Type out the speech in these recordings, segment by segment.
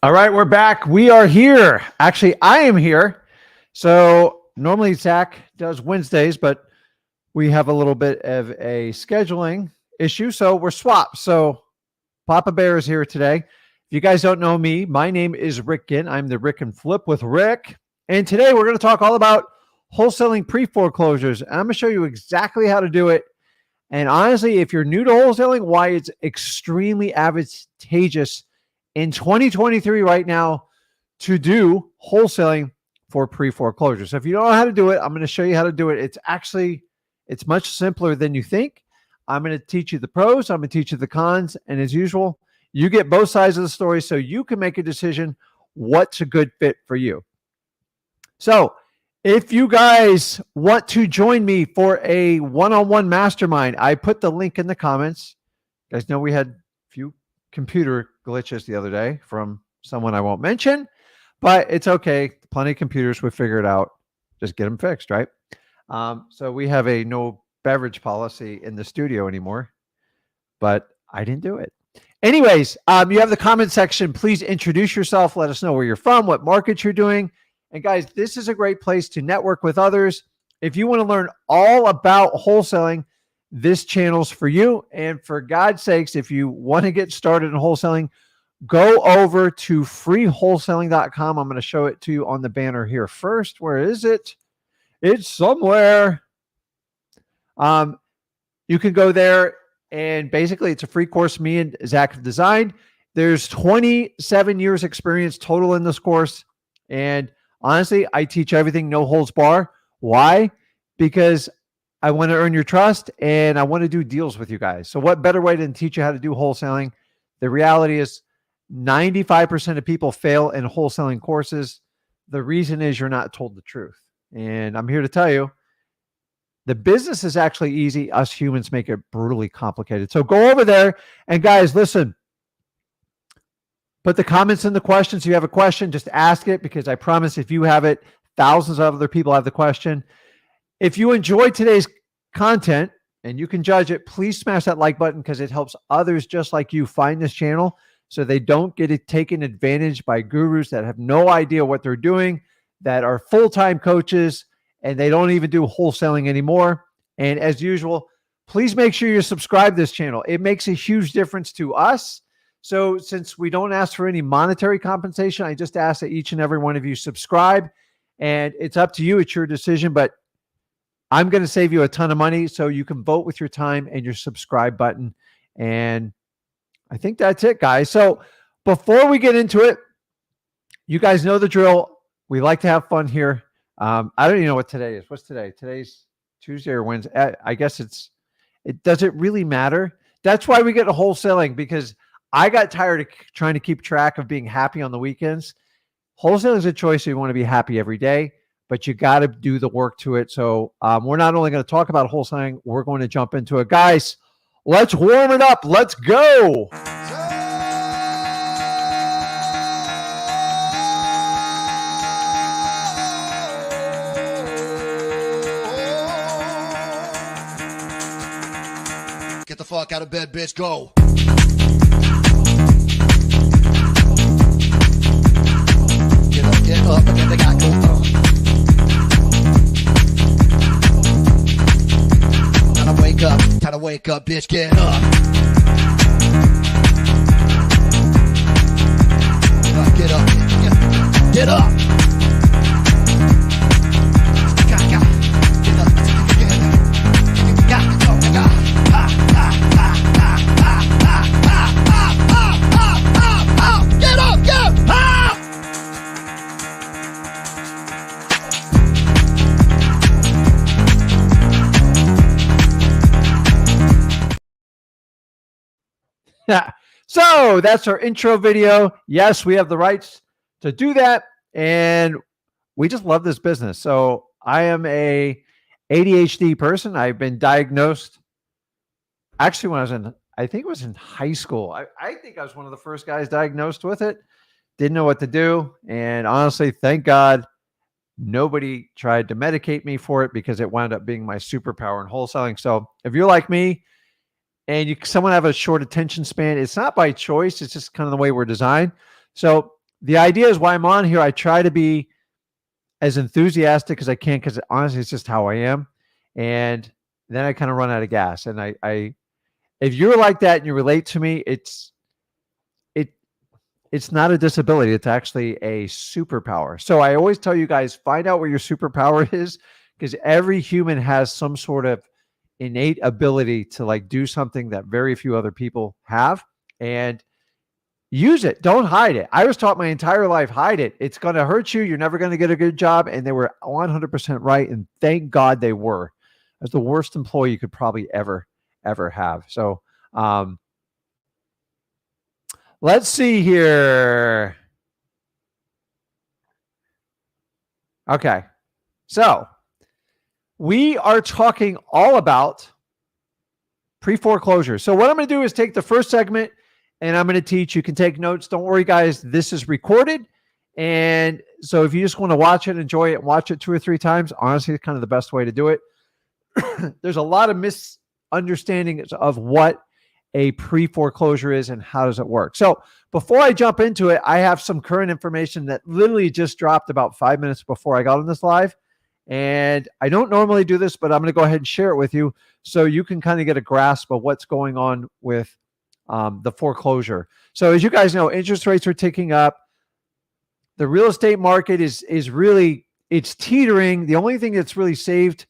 All right, we're back. We are here. Actually, I am here. So normally Zach does Wednesdays, but we have a little bit of a scheduling issue. So we're swapped. So Papa Bear is here today. If you guys don't know me, my name is Rick Ginn. I'm the Rick and Flip with Rick. And today we're going to talk all about wholesaling pre-foreclosures. And I'm going to show you exactly how to do it. And honestly, if you're new to wholesaling, why it's extremely advantageous in 2023 right now to do wholesaling for pre-foreclosure. So if you don't know how to do it, I'm going to show you how to do it. It's much simpler than you think. I'm going to teach you the pros. I'm going to teach you the cons. And as usual, you get both sides of the story so you can make a decision what's a good fit for you. So if you guys want to join me for a one-on-one mastermind, I put the link in the comments. You guys know we had a few computer glitches the other day from someone I won't mention, but it's okay. Plenty of computers would figure it out. Just get them fixed, right? So we have a no beverage policy in the studio anymore, but I didn't do it. Anyways, you have the comment section. Please introduce yourself. Let us know where you're from, what market you're doing. And guys, this is a great place to network with others. If you want to learn all about wholesaling, this channel's for you. And for God's sakes, if you want to get started in wholesaling, go over to freewholesaling.com. I'm going to show it to you on the banner here first. Where is it? It's somewhere. You can go there, and basically it's a free course me and Zach have designed. There's 27 years experience total in this course. And honestly, I teach everything, no holds bar. Why? Because I want to earn your trust and I want to do deals with you guys. So what better way than teach you how to do wholesaling? The reality is 95% of people fail in wholesaling courses. The reason is you're not told the truth. And I'm here to tell you, the business is actually easy. Us humans make it brutally complicated. So go over there. And guys, listen, put the comments in the questions. If you have a question, just ask it, because I promise if you have it, thousands of other people have the question. If you enjoyed today's content and you can judge it, please smash that like button, because it helps others just like you find this channel so they don't get it taken advantage by gurus that have no idea what they're doing, that are full-time coaches, and they don't even do wholesaling anymore. And as usual, please make sure you subscribe to this channel. It makes a huge difference to us. So since we don't ask for any monetary compensation, I just ask that each and every one of you subscribe, and it's up to you. It's your decision, but I'm going to save you a ton of money, so you can vote with your time and your subscribe button. And I think that's it, guys. So before we get into it, you guys know the drill. We like to have fun here. I don't even know what today is. What's today? Today's Tuesday or Wednesday. I guess it doesn't really matter. That's why we get to wholesaling, because I got tired of trying to keep track of being happy on the weekends. Wholesaling is a choice. So you want to be happy every day, but you got to do the work to it. So we're not only going to talk about wholesaling, we're going to jump into it. Guys, let's warm it up. Let's go. Get the fuck out of bed, bitch. Go. Get up, and then they got go on. Time to wake up, bitch, get up. Get up, get up. Yeah. So that's our intro video. Yes, we have the rights to do that. And we just love this business. So I am a ADHD person. I've been diagnosed actually when I was I think it was in high school. I think I was one of the first guys diagnosed with it. Didn't know what to do. And honestly, thank God nobody tried to medicate me for it, because it wound up being my superpower in wholesaling. So if you're like me, and someone have a short attention span, it's not by choice. It's just kind of the way we're designed. So the idea is why I'm on here. I try to be as enthusiastic as I can because honestly, it's just how I am. And then I kind of run out of gas. And I if you're like that and you relate to me, it's not a disability. It's actually a superpower. So I always tell you guys, find out what your superpower is, because every human has some sort of innate ability to like do something that very few other people have, and use it. Don't hide it. I was taught my entire life, hide it. It's going to hurt you. You're never going to get a good job. And they were 100% right. And thank God they were. I was the worst employee you could probably ever have. So, let's see here. Okay. So we are talking all about pre-foreclosure. So what I'm going to do is take the first segment and I'm going to teach. You can take notes. Don't worry, guys. This is recorded. And so if you just want to watch it, enjoy it, watch it 2 or 3 times, honestly, it's kind of the best way to do it. There's a lot of misunderstandings of what a pre-foreclosure is and how does it work. So before I jump into it, I have some current information that literally just dropped about 5 minutes before I got on this live. And I don't normally do this, but I'm going to go ahead and share it with you so you can kind of get a grasp of what's going on with the foreclosure. So as you guys know, interest rates are ticking up. The real estate market is really, it's teetering. The only thing that's really saved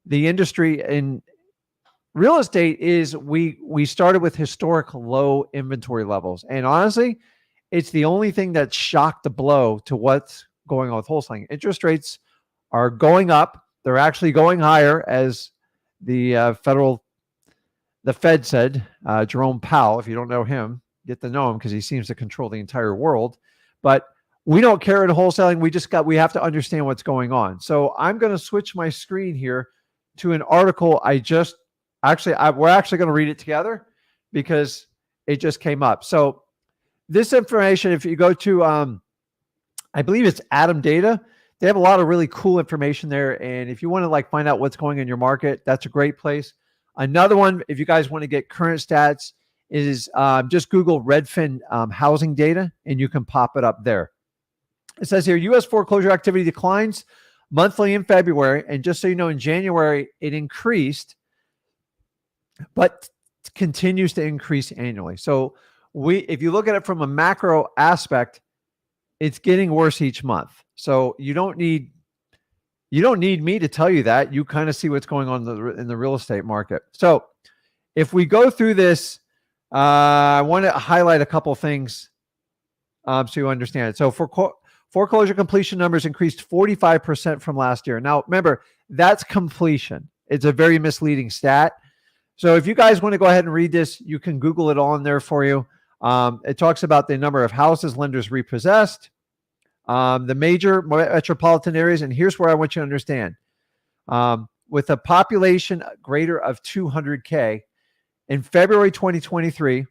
the industry in real estate is we started with historic low inventory levels. And honestly, it's the only thing that shocked the blow to what's going on with wholesaling. Interest rates are going up. They're actually going higher, as the Fed said. Jerome Powell, if you don't know him, get to know him because he seems to control the entire world. But we don't care in wholesaling. We have to understand what's going on. So I'm going to switch my screen here to an article we're actually going to read it together because it just came up. So this information, if you go to, I believe it's Adam Data, they have a lot of really cool information there. And if you want to like find out what's going on in your market, that's a great place. Another one, if you guys want to get current stats, is just Google Redfin housing data, and you can pop it up there. It says here, U.S. foreclosure activity declines monthly in February. And just so you know, in January, it increased, but continues to increase annually. So if you look at it from a macro aspect, it's getting worse each month. So you don't need me to tell you that. You kind of see what's going on in the real estate market. So if we go through this, I want to highlight a couple of things so you understand it. So foreclosure completion numbers increased 45% from last year. Now, remember, that's completion. It's a very misleading stat. So if you guys want to go ahead and read this, you can Google it all in there for you. It talks about the number of houses lenders repossessed, the major metropolitan areas. And here's where I want you to understand. With a population greater of 200K, in February 2023,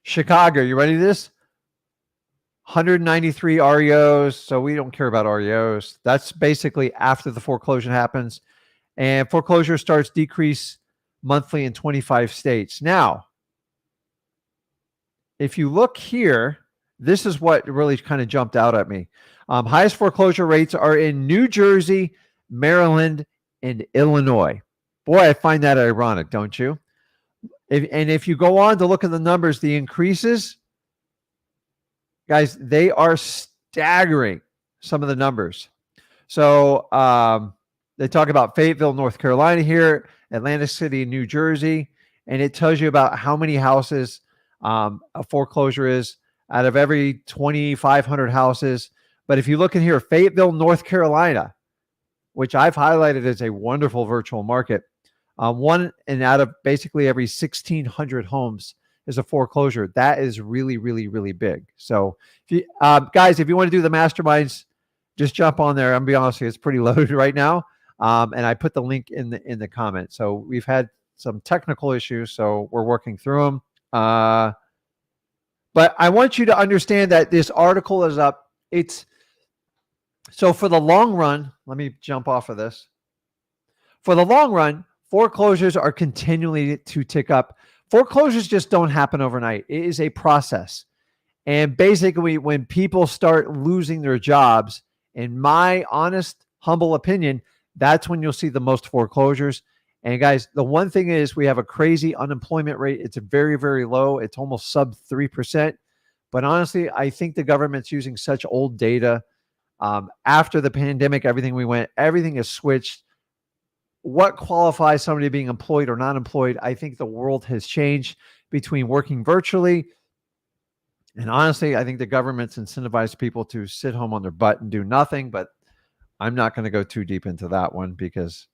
Chicago, you ready for this? 193 REOs. So we don't care about REOs. That's basically after the foreclosure happens. And foreclosure starts decrease monthly in 25 states. Now, if you look here, this is what really kind of jumped out at me. Highest foreclosure rates are in New Jersey, Maryland, and Illinois. Boy, I find that ironic, don't you? If you go on to look at the numbers, the increases, guys, they are staggering, some of the numbers. So they talk about Fayetteville, North Carolina here, Atlantic City, New Jersey, and it tells you about how many houses a foreclosure is out of every 2,500 houses. But if you look in here, Fayetteville, North Carolina, which I've highlighted as a wonderful virtual market, one and out of basically every 1,600 homes is a foreclosure. That is really, really, really big. So if you, guys, if you want to do the masterminds, just jump on there. I'm gonna be honest with you, it's pretty loaded right now. And I put the link in the comment. So we've had some technical issues, so we're working through them. But I want you to understand that this article is up. So for the long run, let me jump off of this. For the long run, foreclosures are continually to tick up. Foreclosures just don't happen overnight. It is a process. And basically, when people start losing their jobs, in my honest, humble opinion, that's when you'll see the most foreclosures. And guys, the one thing is we have a crazy unemployment rate. It's very, very low. It's almost sub 3%. But honestly, I think the government's using such old data. After the pandemic, everything has switched. What qualifies somebody being employed or not employed? I think the world has changed between working virtually. And honestly, I think the government's incentivized people to sit home on their butt and do nothing. But I'm not going to go too deep into that one because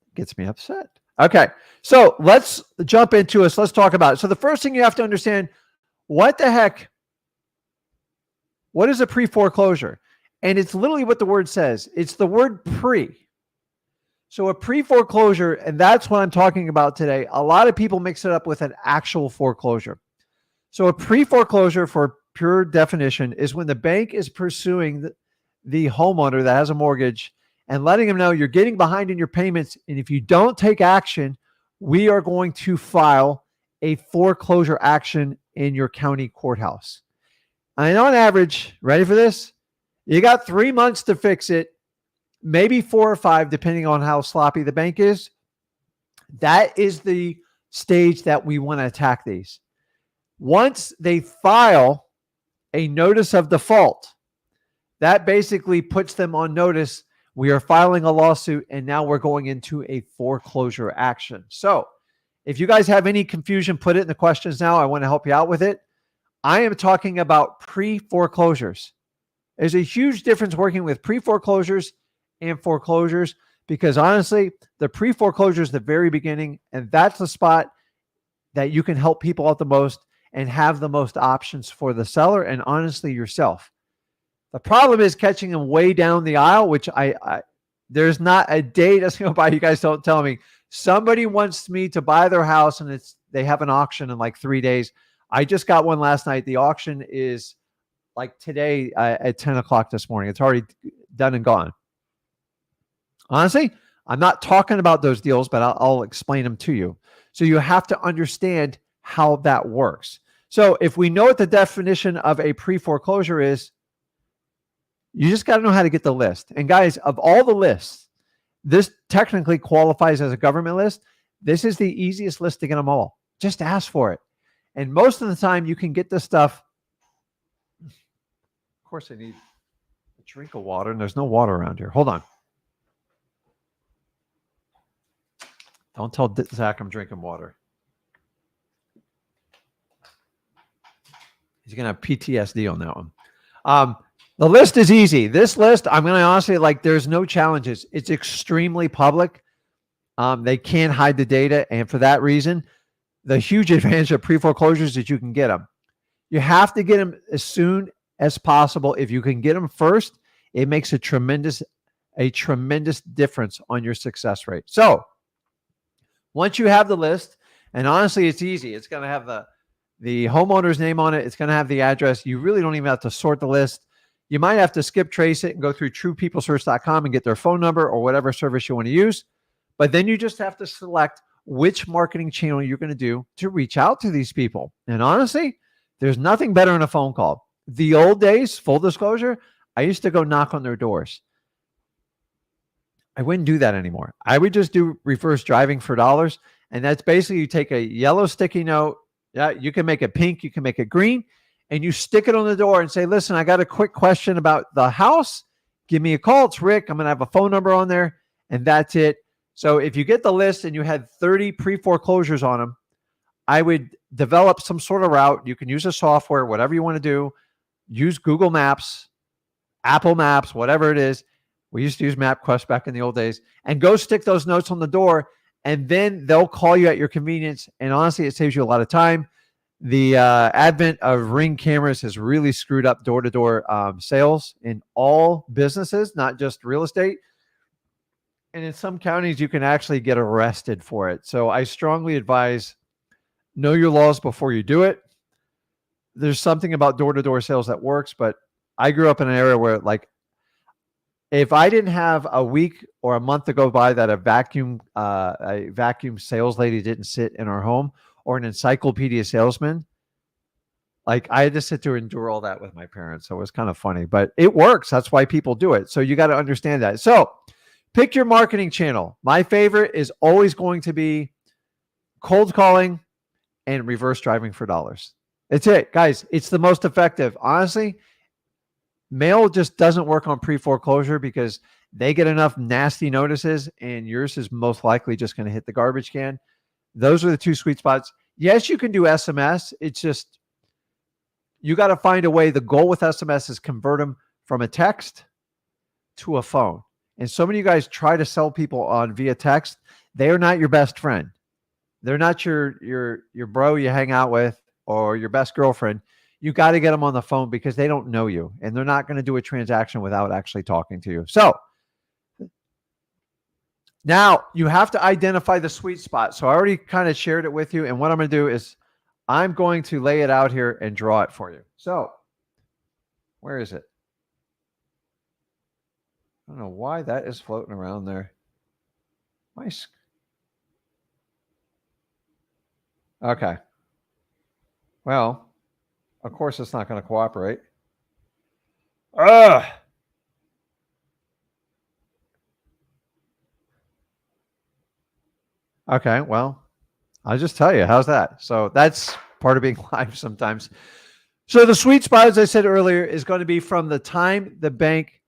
it gets me upset. Okay, so let's jump into this. Let's talk about it. So the first thing you have to understand, what the heck? What is a pre-foreclosure? And it's literally what the word says. It's the word pre. So a pre-foreclosure, and that's what I'm talking about today. A lot of people mix it up with an actual foreclosure. So a pre-foreclosure, for pure definition, is when the bank is pursuing the homeowner that has a mortgage and letting them know you're getting behind in your payments. And if you don't take action, we are going to file a foreclosure action in your county courthouse. And on average, ready for this? You got 3 months to fix it, maybe 4 or 5, depending on how sloppy the bank is. That is the stage that we want to attack these. Once they file a notice of default, that basically puts them on notice. We are filing a lawsuit, and now we're going into a foreclosure action. So if you guys have any confusion, put it in the questions now. I want to help you out with it. I am talking about pre-foreclosures. There's a huge difference working with pre-foreclosures and foreclosures, because honestly, the pre-foreclosure is the very beginning, and that's the spot that you can help people out the most and have the most options for the seller and honestly yourself. The problem is catching them way down the aisle, which there's not a day that's going to go by you guys don't tell me somebody wants me to buy their house and they have an auction in like 3 days. I just got one last night. The auction is like today at 10 o'clock this morning. It's already done and gone. Honestly, I'm not talking about those deals, but I'll explain them to you. So you have to understand how that works. So if we know what the definition of a pre-foreclosure is, you just got to know how to get the list. And guys, of all the lists, this technically qualifies as a government list. This is the easiest list to get them all. Just ask for it. And most of the time you can get this stuff. Of course, I need a drink of water, and there's no water around here. Hold on. Don't tell Zach I'm drinking water. He's going to have PTSD on that one. The list is easy. This list, I'm going to honestly, there's no challenges. It's extremely public. They can't hide the data. And for that reason, the huge advantage of pre-foreclosures is that you can get them. You have to get them as soon as possible. If you can get them first, it makes a tremendous difference on your success rate. So once you have the list, and honestly, it's easy. It's going to have the homeowner's name on it. It's going to have the address. You really don't even have to sort the list. You might have to skip trace it and go through truepeoplesearch.com and get their phone number or whatever service you want to use. But then you just have to select which marketing channel you're going to do to reach out to these people. And honestly, there's nothing better than a phone call. The old days, full disclosure, I used to go knock on their doors. I wouldn't do that anymore. I would just do reverse driving for dollars. And that's basically you take a yellow sticky note. Yeah, you can make it pink, you can make it green, and you stick it on the door and say, listen, I got a quick question about the house. Give me a call. It's Rick. I'm going to have a phone number on there, and that's it. So if you get the list and you had 30 pre-foreclosures on them, I would develop some sort of route. You can use a software, whatever you want to do. Use Google Maps, Apple Maps, whatever it is. We used to use MapQuest back in the old days, and go stick those notes on the door, and then they'll call you at your convenience. And honestly, it saves you a lot of time. The advent of Ring cameras has really screwed up door-to-door sales in all businesses, not just real estate. And in some counties, you can actually get arrested for it. So I strongly advise know your laws before you do it. There's something about door-to-door sales that works, but I grew up in an area where, if I didn't have a week or a month to go by that a vacuum sales lady didn't sit in our home, or an encyclopedia salesman, Like I had to sit there and endure all that with my parents. So it was kind of funny, but it works. That's why people do it. So you got to understand that. So pick your marketing channel. My favorite is always going to be cold calling and reverse driving for dollars. It's it, guys. It's the most effective. Honestly, mail just doesn't work on pre-foreclosure because they get enough nasty notices and yours is most likely just going to hit the garbage can. Those are the two sweet spots. Yes, you can do SMS. It's just, you got to find a way. The goal with SMS is convert them from a text to a phone. And so many of you guys try to sell people on via text. They are not your best friend. They're not your bro you hang out with or your best girlfriend. You got to get them on the phone because they don't know you and they're not going to do a transaction without actually talking to you. So now you have to identify the sweet spot. So I already kind of shared it with you. And what I'm going to do is I'm going to lay it out here and draw it for you. So where is it? I don't know why that is floating around there. Okay. Well, of course it's not going to cooperate. Ugh. Okay, well, I'll just tell you, how's that? So that's part of being live sometimes. So the sweet spot, as I said earlier, is going to be from the time the bank,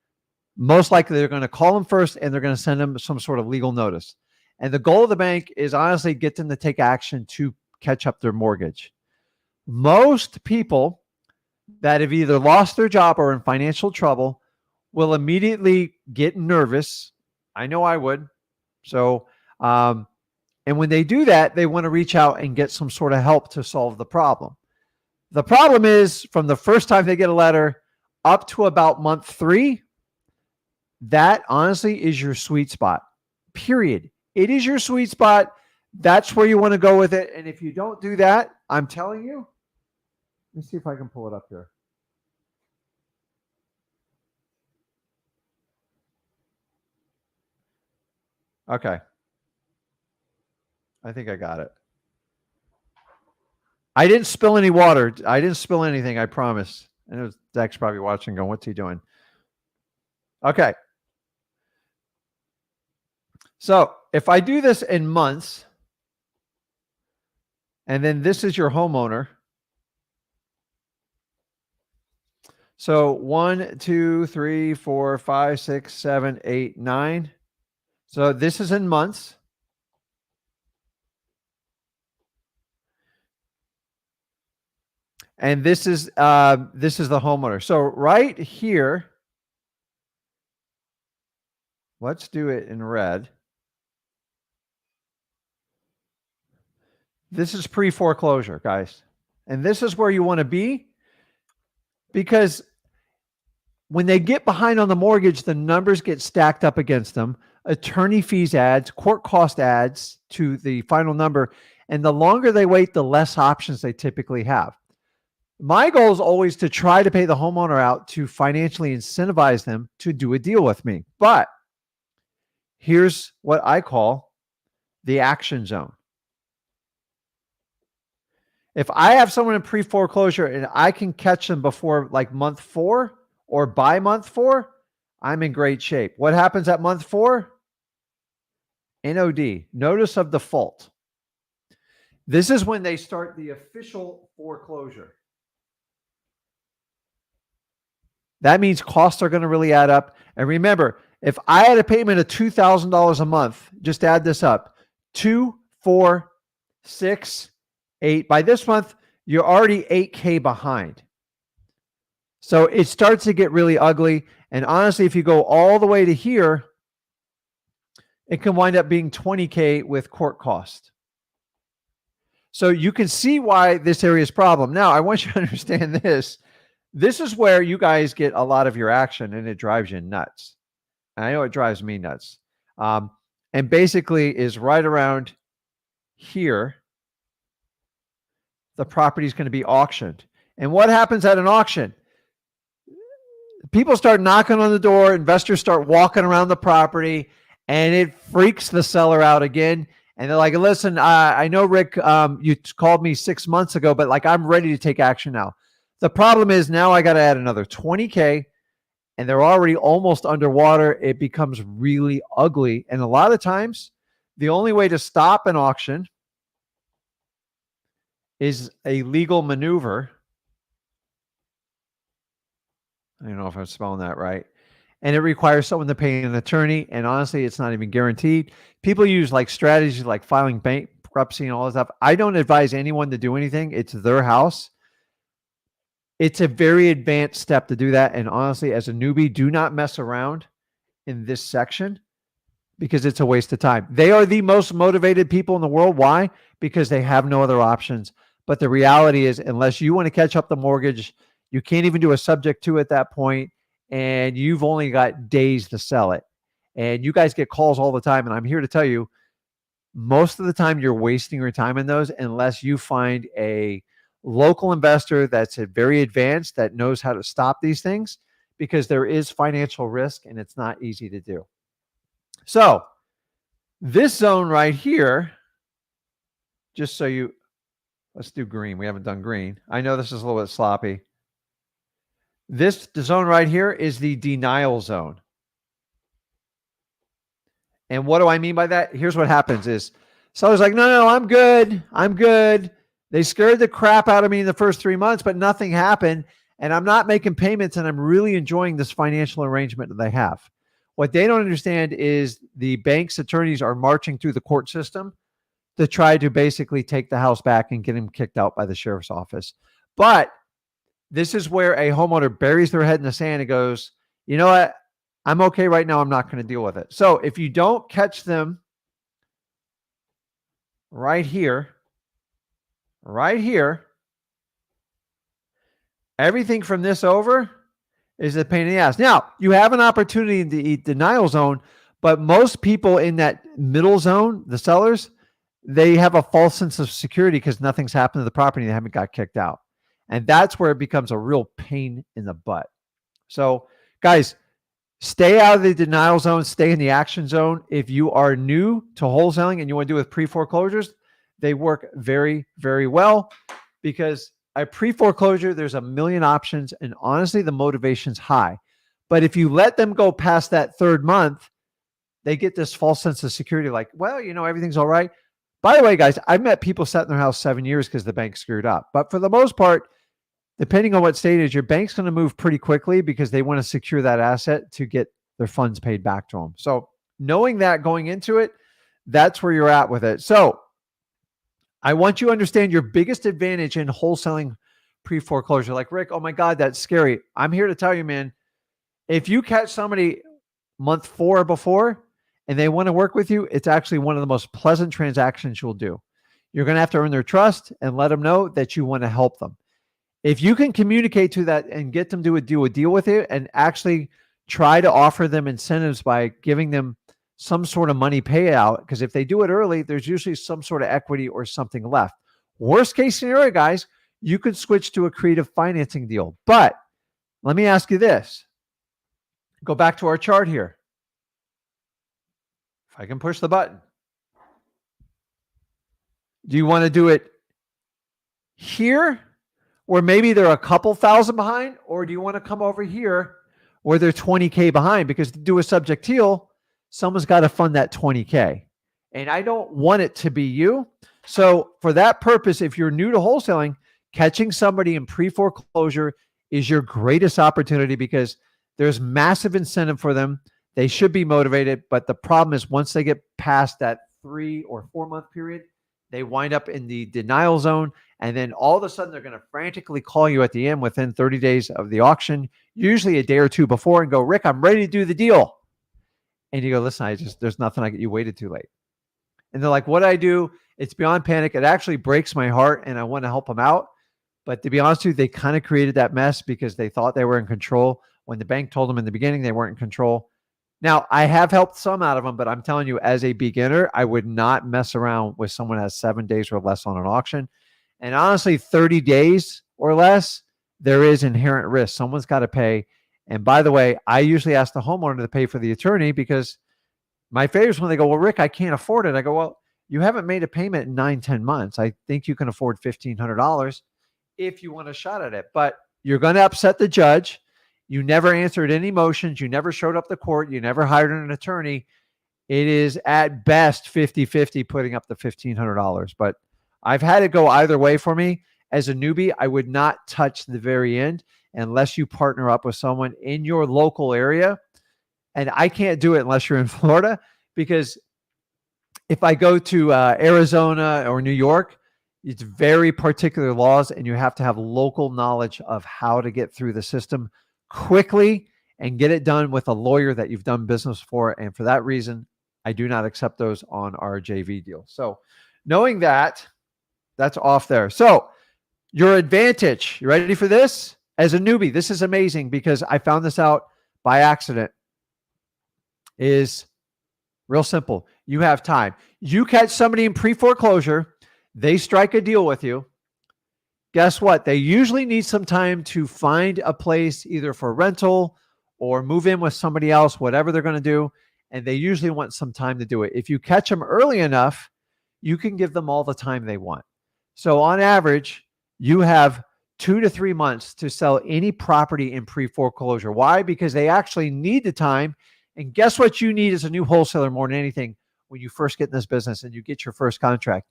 most likely they're going to call them first and they're going to send them some sort of legal notice. And the goal of the bank is honestly get them to take action to catch up their mortgage. Most people that have either lost their job or in financial trouble will immediately get nervous. I know I would. So, and when they do that, they want to reach out and get some sort of help to solve the problem. The problem is from the first time they get a letter up to about month 3, that honestly is your sweet spot, period. It is your sweet spot. That's where you want to go with it. And if you don't do that, I'm telling you, let me see if I can pull it up here. Okay. I think I got it. I didn't spill any water. I didn't spill anything, I promise. And it was Zach's probably watching going, what's he doing? Okay. So if I do this in months, and then this is your homeowner. So 1, 2, 3, 4, 5, 6, 7, 8, 9. So this is in months. And this is the homeowner. So right here, let's do it in red. This is pre-foreclosure, guys. And this is where you want to be, because when they get behind on the mortgage, the numbers get stacked up against them. Attorney fees adds, court cost adds to the final number. And the longer they wait, the less options they typically have. My goal is always to try to pay the homeowner out to financially incentivize them to do a deal with me. But here's what I call the action zone. If I have someone in pre-foreclosure and I can catch them before like month 4 or by month 4, I'm in great shape. What happens at month 4? NOD, notice of default. This is when they start the official foreclosure. That means costs are going to really add up. And remember, if I had a payment of $2,000 a month, just add this up, 2, 4, 6, 8. By this month, you're already $8K behind. So it starts to get really ugly. And honestly, if you go all the way to here, it can wind up being $20K with court cost. So you can see why this area is a problem. Now, I want you to understand this. This is where you guys get a lot of your action and it drives you nuts. And I know it drives me nuts. And basically is right around here. The property is going to be auctioned. And what happens at an auction? People start knocking on the door, investors start walking around the property, and it freaks the seller out again. And they're like, listen, I know, Rick, you called me 6 months ago, but like, I'm ready to take action now. The problem is now I got to add another 20K and they're already almost underwater. It becomes really ugly. And a lot of times the only way to stop an auction is a legal maneuver. I don't know if I'm spelling that right. And it requires someone to pay an attorney. And honestly, it's not even guaranteed. People use like strategies like filing bankruptcy and all this stuff. I don't advise anyone to do anything. It's their house. It's a very advanced step to do that. And honestly, as a newbie, do not mess around in this section because it's a waste of time. They are the most motivated people in the world. Why? Because they have no other options. But the reality is, unless you want to catch up the mortgage, you can't even do a subject to at that point, and you've only got days to sell it. And you guys get calls all the time, and I'm here to tell you, most of the time you're wasting your time in those unless you find a local investor that's very advanced that knows how to stop these things, because there is financial risk and it's not easy to do. So this zone right here, just so you, let's do green. We haven't done green. I know this is a little bit sloppy. This zone right here is the denial zone. And what do I mean by that? Here's what happens is seller's like, no, I'm good. I'm good. They scared the crap out of me in the first 3 months, but nothing happened. And I'm not making payments and I'm really enjoying this financial arrangement that they have. What they don't understand is the bank's attorneys are marching through the court system to try to basically take the house back and get him kicked out by the sheriff's office. But this is where a homeowner buries their head in the sand and goes, you know what? I'm okay right now. I'm not going to deal with it. So if you don't catch them right here, everything from this over is a pain in the ass. Now, you have an opportunity in the denial zone, but most people in that middle zone, the sellers, they have a false sense of security because nothing's happened to the property. They haven't got kicked out. And that's where it becomes a real pain in the butt. So, guys, stay out of the denial zone, stay in the action zone. If you are new to wholesaling and you want to do with pre-foreclosures, they work very, very well because a pre-foreclosure, there's a million options, and honestly, the motivation's high. But if you let them go past that third month, they get this false sense of security like, well, you know, everything's all right. By the way, guys, I've met people sat in their house 7 years because the bank screwed up. But for the most part, depending on what state it is, your bank's going to move pretty quickly because they want to secure that asset to get their funds paid back to them. So knowing that going into it, that's where you're at with it. So I want you to understand your biggest advantage in wholesaling pre-foreclosure. Like, Rick, oh my God, that's scary. I'm here to tell you, man, if you catch somebody month 4 before and they want to work with you, it's actually one of the most pleasant transactions you'll do. You're going to have to earn their trust and let them know that you want to help them. If you can communicate to that and get them to do a deal with you and actually try to offer them incentives by giving them some sort of money payout, because if they do it early, there's usually some sort of equity or something left. Worst case scenario, guys, you could switch to a creative financing deal. But let me ask you this. Go back to our chart here. If I can push the button. Do you want to do it here, where maybe they're a couple thousand behind, or do you want to come over here where they're 20K behind? Because to do a subject deal, someone's got to fund that 20K. And I don't want it to be you. So for that purpose, if you're new to wholesaling, catching somebody in pre-foreclosure is your greatest opportunity because there's massive incentive for them. They should be motivated. But the problem is once they get past that 3 or 4 month period, they wind up in the denial zone. And then all of a sudden, they're going to frantically call you at the end within 30 days of the auction, usually a day or two before, and go, Rick, I'm ready to do the deal. And you go, listen, there's nothing you waited too late. And they're like, what do I do? It's beyond panic. It actually breaks my heart and I want to help them out. But to be honest with you, they kind of created that mess because they thought they were in control when the bank told them in the beginning they weren't in control. Now, I have helped some out of them, but I'm telling you, as a beginner, I would not mess around with someone who has 7 days or less on an auction. And honestly, 30 days or less, there is inherent risk. Someone's got to pay. And by the way, I usually ask the homeowner to pay for the attorney because my favorite is when they go, well, Rick, I can't afford it. I go, well, you haven't made a payment in 9, 10 months. I think you can afford $1,500 if you want a shot at it, but you're going to upset the judge. You never answered any motions. You never showed up to court. You never hired an attorney. It is at best 50-50 putting up the $1,500. But I've had it go either way for me. As a newbie, I would not touch the very end unless you partner up with someone in your local area. And I can't do it unless you're in Florida, because if I go to Arizona or New York, it's very particular laws, and you have to have local knowledge of how to get through the system quickly and get it done with a lawyer that you've done business for. And for that reason, I do not accept those on our JV deal. So knowing that, that's off there. So your advantage, you ready for this? As a newbie, this is amazing because I found this out by accident, is real simple. You have time. You catch somebody in pre-foreclosure, they strike a deal with you. Guess what? They usually need some time to find a place either for rental or move in with somebody else, whatever they're going to do. And they usually want some time to do it. If you catch them early enough, you can give them all the time they want. So on average, you have 2 to 3 months to sell any property in pre-foreclosure. Why? Because they actually need the time. And guess what you need as a new wholesaler more than anything when you first get in this business and you get your first contract?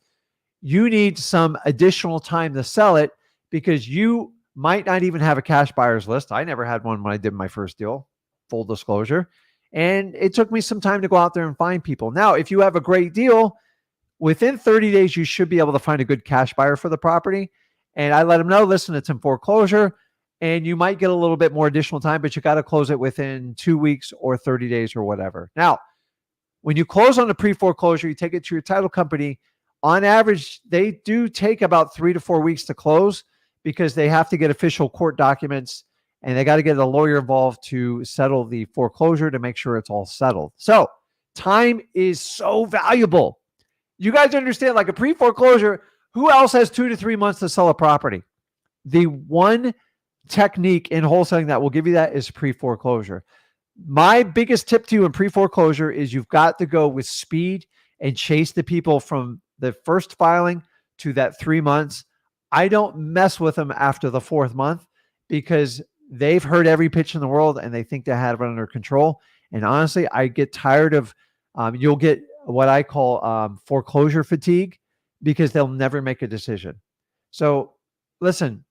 You need some additional time to sell it, because you might not even have a cash buyer's list. I never had one when I did my first deal, full disclosure. And it took me some time to go out there and find people. Now, if you have a great deal, within 30 days, you should be able to find a good cash buyer for the property. And I let them know, listen, it's in foreclosure, and you might get a little bit more additional time, but you got to close it within 2 weeks or 30 days or whatever. Now, when you close on the pre-foreclosure, you take it to your title company. On average, they do take about 3 to 4 weeks to close, because they have to get official court documents and they got to get a lawyer involved to settle the foreclosure to make sure it's all settled. So time is so valuable. You guys understand, like a pre-foreclosure, who else has 2 to 3 months to sell a property? The one technique in wholesaling that will give you that is pre-foreclosure. My biggest tip to you in pre-foreclosure is you've got to go with speed and chase the people from the first filing to that 3 months. I don't mess with them after the 4th month, because they've heard every pitch in the world and they think they have it under control. And honestly, I get tired of, you'll get what I call foreclosure fatigue, because they'll never make a decision. So listen,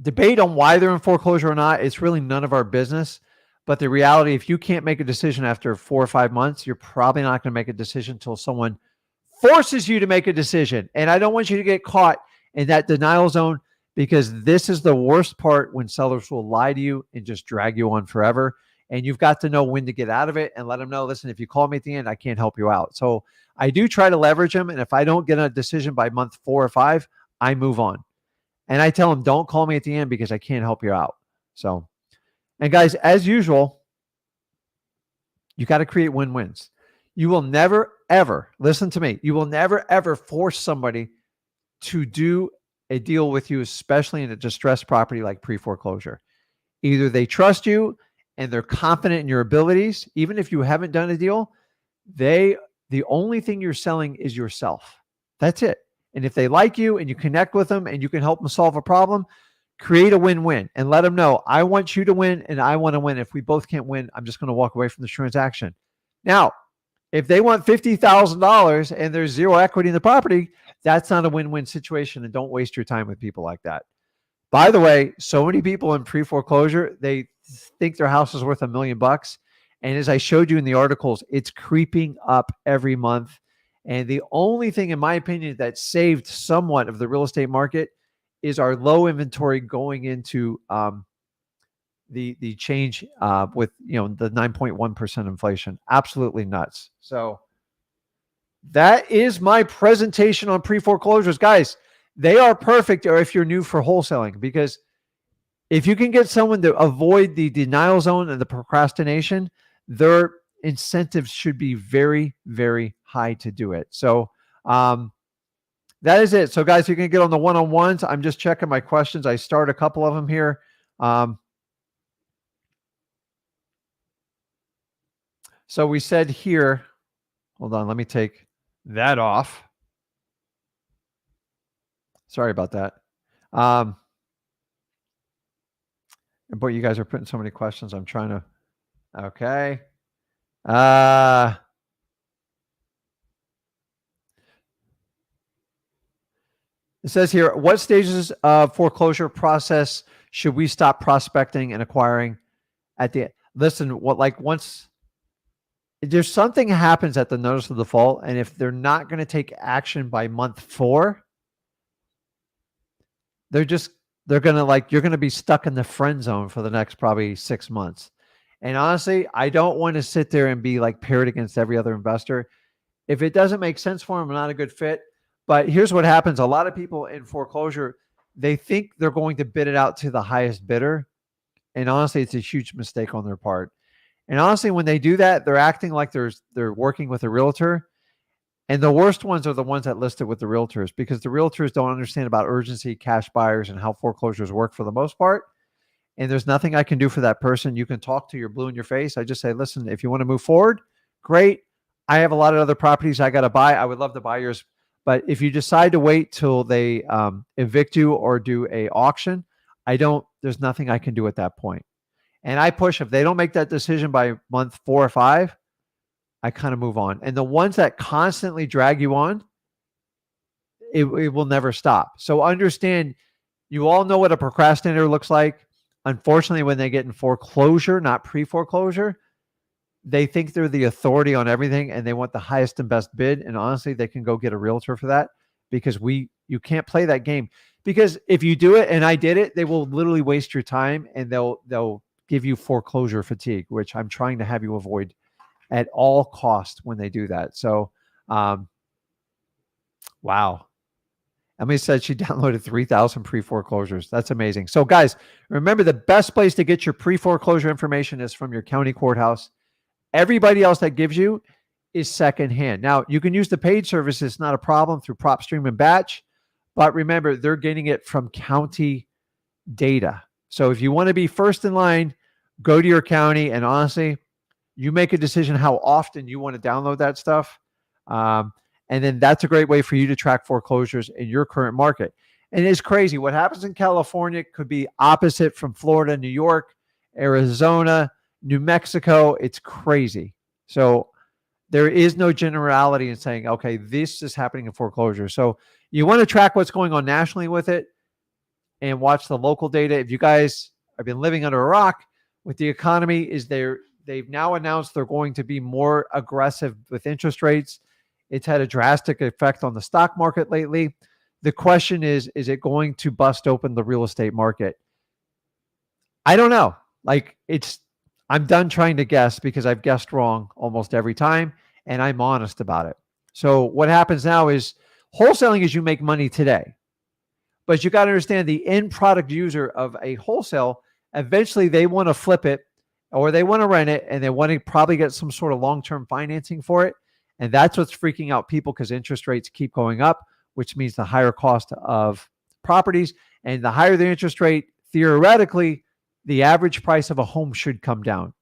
debate on why they're in foreclosure or not, it's really none of our business. But the reality, if you can't make a decision after 4 or 5 months, you're probably not going to make a decision until someone forces you to make a decision. And I don't want you to get caught in that denial zone, because this is the worst part, when sellers will lie to you and just drag you on forever. And you've got to know when to get out of it and let them know, listen, if you call me at the end, I can't help you out. So I do try to leverage them. And if I don't get a decision by month 4 or 5, I move on. And I tell them, don't call me at the end because I can't help you out. So, and guys, as usual, you got to create win-wins. You will never, ever, listen to me, you will never, ever force somebody to do a deal with you, especially in a distressed property like pre-foreclosure. Either they trust you and they're confident in your abilities, even if you haven't done a deal, the only thing you're selling is yourself. That's it. And if they like you and you connect with them and you can help them solve a problem, create a win-win and let them know, I want you to win and I want to win. If we both can't win, I'm just going to walk away from the transaction. Now, if they want $50,000 and there's zero equity in the property, that's not a win-win situation, and don't waste your time with people like that. By the way, so many people in pre-foreclosure, they think their house is worth $1 million. And as I showed you in the articles, it's creeping up every month. And the only thing, in my opinion, that saved somewhat of the real estate market is our low inventory going into the change with the 9.1% inflation. Absolutely nuts. So that is my presentation on pre-foreclosures. Guys, they are perfect, or if you're new for wholesaling, because if you can get someone to avoid the denial zone and the procrastination, their incentives should be very, very high to do it. So that is it. So guys, you can get on the one-on-ones. I'm just checking my questions. I start a couple of them here. So we said here, hold on, let me take that off. Sorry about that. But you guys are putting so many questions. I'm trying to. Okay. It says here, what stages of foreclosure process should we stop prospecting and acquiring at the listen, once there's something happens at the notice of default, and if they're not going to take action by month 4, they're going to you're going to be stuck in the friend zone for the next probably 6 months. And honestly, I don't want to sit there and be paired against every other investor. If it doesn't make sense for them, I'm not a good fit. But here's what happens. A lot of people in foreclosure, they think they're going to bid it out to the highest bidder. And honestly, it's a huge mistake on their part. And honestly, when they do that, they're acting like they're working with a realtor. And the worst ones are the ones that list it with the realtors, because the realtors don't understand about urgency, cash buyers, and how foreclosures work for the most part. And there's nothing I can do for that person. You can talk to your blue in your face. I just say, listen, if you want to move forward, great. I have a lot of other properties I got to buy. I would love to buy yours. But if you decide to wait till they evict you or do a auction, there's nothing I can do at that point. And I push, if they don't make that decision by month 4 or 5, I kind of move on. And the ones that constantly drag you on, it will never stop. So understand, you all know what a procrastinator looks like. Unfortunately, when they get in foreclosure, not pre-foreclosure, they think they're the authority on everything and they want the highest and best bid. And honestly, they can go get a realtor for that, because you can't play that game. Because if you do it, and I did it, they will literally waste your time, and they'll give you foreclosure fatigue, which I'm trying to have you avoid at all costs when they do that. So, wow. Emily said she downloaded 3,000 pre-foreclosures. That's amazing. So guys, remember, the best place to get your pre-foreclosure information is from your county courthouse. Everybody else that gives you is secondhand. Now, you can use the paid services, not a problem, through PropStream and Batch, but remember, they're getting it from county data. So if you want to be first in line, go to your county, and honestly, you make a decision how often you want to download that stuff. And then that's a great way for you to track foreclosures in your current market. And it's crazy. What happens in California could be opposite from Florida, New York, Arizona, New Mexico. It's crazy. So there is no generality in saying, okay, this is happening in foreclosure. So you want to track what's going on nationally with it and watch the local data. If you guys have been living under a rock with the economy, they've now announced they're going to be more aggressive with interest rates. It's had a drastic effect on the stock market lately. The question is it going to bust open the real estate market? I don't know. I'm done trying to guess, because I've guessed wrong almost every time, and I'm honest about it. So what happens now is, wholesaling is you make money today, but you got to understand, the end product user of a wholesale, eventually they want to flip it, or they want to rent it, and they want to probably get some sort of long-term financing for it. And that's what's freaking out people, because interest rates keep going up, which means the higher cost of properties. And the higher the interest rate, theoretically, the average price of a home should come down,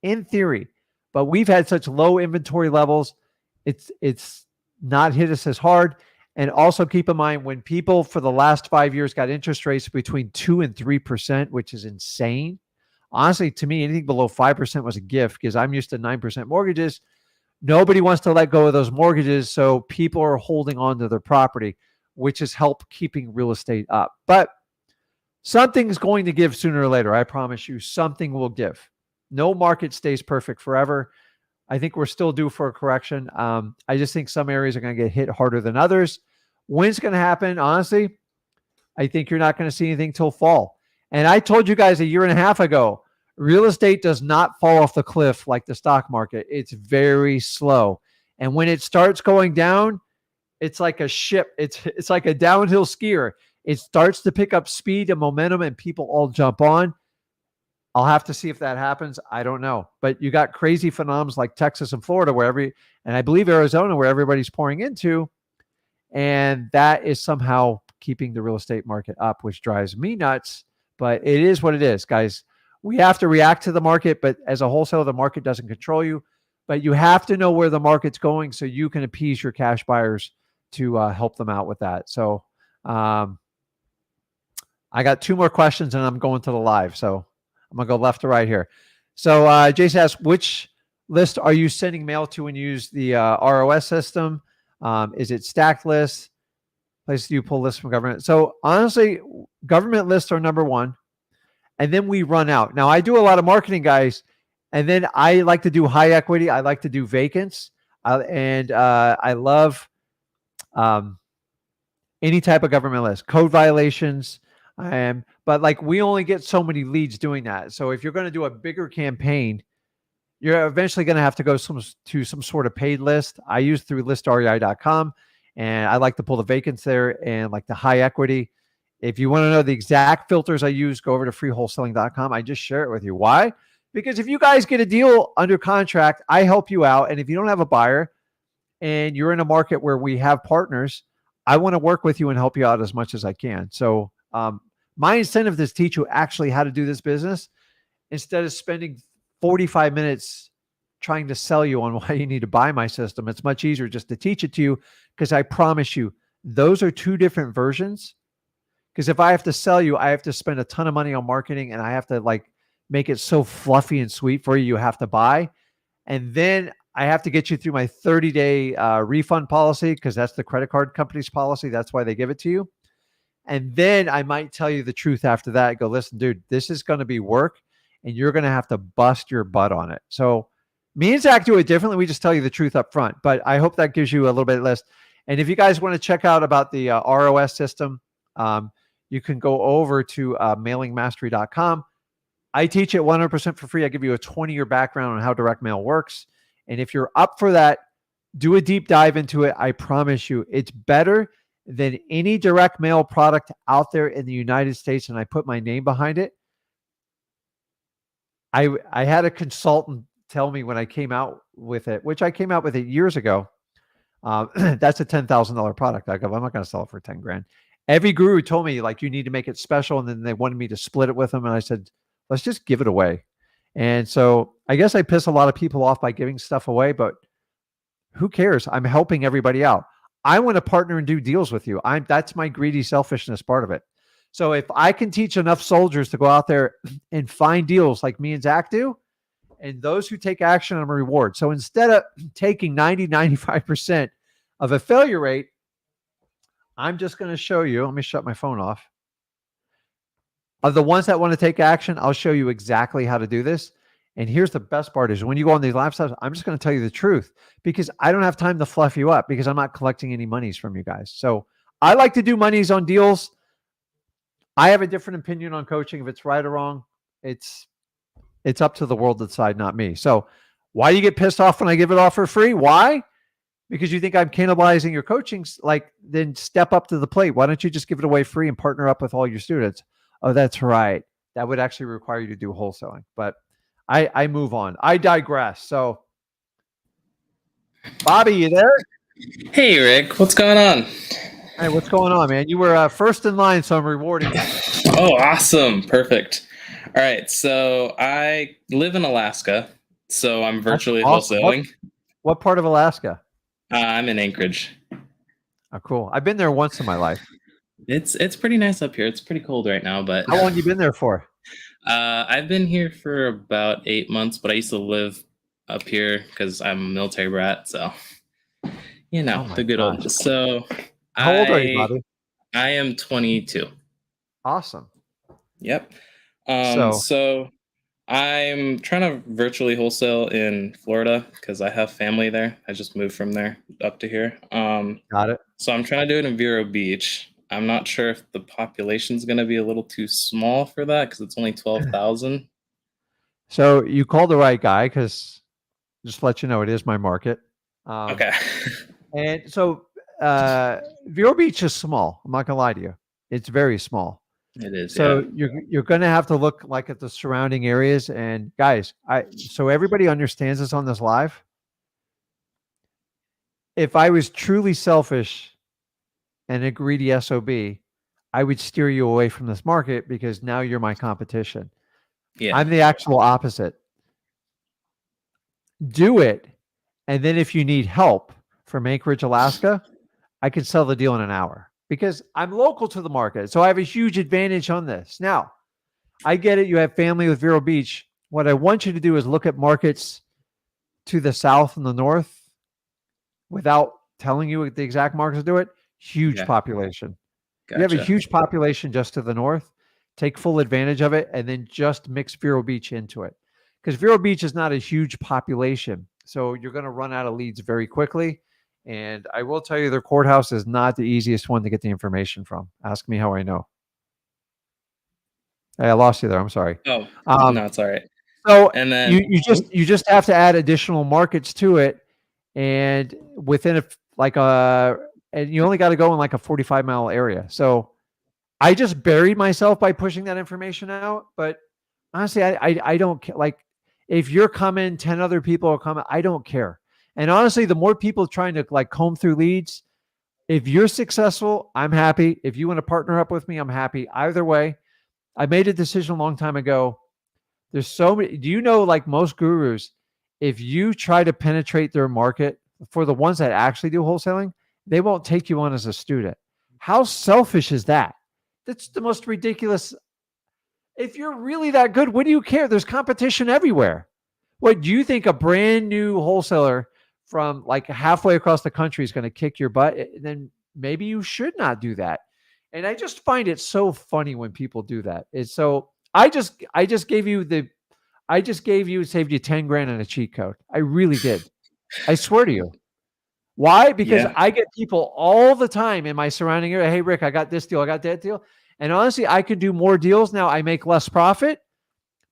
in theory. But we've had such low inventory levels, it's not hit us as hard. And also keep in mind, when people for the last 5 years got interest rates between 2 and 3%, which is insane. Honestly, to me, anything below 5% was a gift, because I'm used to 9% mortgages. Nobody wants to let go of those mortgages, so people are holding on to their property, which has helped keeping real estate up. But something's going to give sooner or later. I promise you, something will give. No market stays perfect forever. I think we're still due for a correction. I just think some areas are going to get hit harder than others. When it's going to happen, honestly, I think you're not going to see anything till fall. And I told you guys a year and a half ago, real estate does not fall off the cliff like the stock market. It's very slow. And when it starts going down, it's like a ship. It's like a downhill skier. It starts to pick up speed and momentum, and people all jump on. I'll have to see if that happens. I don't know. But you got crazy phenomena like Texas and Florida, and I believe Arizona, where everybody's pouring into. And that is somehow keeping the real estate market up, which drives me nuts. But it is what it is, guys. We have to react to the market, but as a wholesaler, the market doesn't control you. but you have to know where the market's going so you can appease your cash buyers to help them out with that. So I got 2 more questions and I'm going to the live. So I'm going to go left to right here. So Jason asks, which list are you sending mail to when you use the ROS system? Is it stacked lists? Place do you pull lists from government? So honestly, government lists are number one. And then we run out. Now I do a lot of marketing, guys. And then I like to do high equity. I like to do vacants. I love any type of government list, code violations. But like we only get so many leads doing that. So if you're going to do a bigger campaign, you're eventually going to have to go to some sort of paid list. I use through listrei.com, and I like to pull the vacants there and like the high equity. If you want to know the exact filters I use, go over to freewholesaling.com. I just share it with you. Why? Because if you guys get a deal under contract, I help you out. And if you don't have a buyer and you're in a market where we have partners, I want to work with you and help you out as much as I can. So my incentive is to teach you actually how to do this business instead of spending 45 minutes trying to sell you on why you need to buy my system. It's much easier just to teach it to you, because I promise you, those are 2 different versions. Because if I have to sell you, I have to spend a ton of money on marketing, and I have to like make it so fluffy and sweet for you. You have to buy. And then I have to get you through my 30-day refund policy, because that's the credit card company's policy. That's why they give it to you. And then I might tell you the truth after that. I go, listen, dude, this is going to be work, and you're going to have to bust your butt on it. So me and Zach do it differently. We just tell you the truth up front. But I hope that gives you a little bit less. And if you guys want to check out about the ROS system, you can go over to mailingmastery.com. I teach it 100% for free. I give you a 20-year background on how direct mail works. And if you're up for that, do a deep dive into it. I promise you, it's better than any direct mail product out there in the United States. And I put my name behind it. I had a consultant tell me when I came out with it, which I came out with it years ago. That's a $10,000 product. I go, I'm not going to sell it for 10 grand. Every guru told me like, you need to make it special. And then they wanted me to split it with them. And I said, let's just give it away. And so I guess I piss a lot of people off by giving stuff away, but who cares? I'm helping everybody out. I want to partner and do deals with you. That's my greedy selfishness part of it. So if I can teach enough soldiers to go out there and find deals like me and Zach do, and those who take action, I'm a reward. So instead of taking 90, 95% of a failure rate, I'm just going to show you. Let me shut my phone off. Of the ones that want to take action, I'll show you exactly how to do this. And here's the best part is when you go on these lifestyles, I'm just going to tell you the truth, because I don't have time to fluff you up, because I'm not collecting any monies from you guys. So I like to do monies on deals. I have a different opinion on coaching. If it's right or wrong, it's up to the world to decide, not me. So why do you get pissed off when I give it off for free? Why? Because you think I'm cannibalizing your coaching. Like, then step up to the plate. Why don't you just give it away free and partner up with all your students? Oh, that's right. That would actually require you to do wholesaling. But I move on. I digress. So, Bobby, you there? Hey, Rick. What's going on? Hey, what's going on, man? You were first in line, so I'm rewarding you. Oh, awesome. Perfect. All right. So I live in Alaska, so I'm virtually Awesome. wholesaling. What part of Alaska? I'm in Anchorage. Oh, cool. I've been there once in my life. It's pretty nice up here. It's pretty cold right now, but How long have you been there for? I've been here for about 8 months, but I used to live up here because I'm a military brat, so Oh the good gosh. old. So How old are you, Bobby? I am 22. Awesome. Yep. So- So I'm trying to virtually wholesale in Florida because I have family there. I just moved from there up to here. Got it. So I'm trying to do it in Vero Beach. I'm not sure if the population's going to be a little too small for that because it's only 12,000. So you called the right guy, because just to let you know, it is my market. Okay. And so Vero Beach is small. I'm not gonna lie to you. It's very small. It is. So Yeah. you're gonna have to look like at the surrounding areas. And guys, so everybody understands this on this live. If I was truly selfish and a greedy SOB, I would steer you away from this market, because now you're my competition. Yeah. I'm the actual opposite. Do it And then if you need help from Anchorage, Alaska, I can sell the deal in an hour because I'm local to the market. So I have a huge advantage on this. Now, I get it. You have family with Vero Beach. What I want you to do is look at markets to the south and the north without telling you the exact markets to do it. Huge Yeah. population. You have a Gotcha. huge population just to the north. Take full advantage of it and then just mix Vero Beach into it. Because Vero Beach is not a huge population. So you're going to run out of leads very quickly. And I will tell you, their courthouse is not the easiest one to get the information from. Ask me how I know. Hey, I lost you there. I'm sorry. Oh, Um, no, it's all right. so And then you just have to add additional markets to it, and within and you only got to go in like a 45-mile area. So I just buried myself by pushing that information out. But honestly, I don't care. Like if you're coming, 10 other people are coming, I don't care. And honestly, the more people trying to like comb through leads, if you're successful, I'm happy. If you want to partner up with me, I'm happy. Either way, I made a decision a long time ago. There's so many. Do you know, like most gurus, if you try to penetrate their market for the ones that actually do wholesaling, they won't take you on as a student. How selfish is that? That's the most ridiculous. If you're really that good, what do you care? There's competition everywhere. What do you think a brand new wholesaler from like halfway across the country is going to kick your butt? Then maybe you should not do that. And I just find it so funny when people do that. It's so I just gave you saved you 10 grand on a cheat code. I really did. I swear to you. Why? Because yeah, I get people all the time in my surrounding area. Hey, Rick, I got this deal. I got that deal. And honestly, I can do more deals now. I make less profit,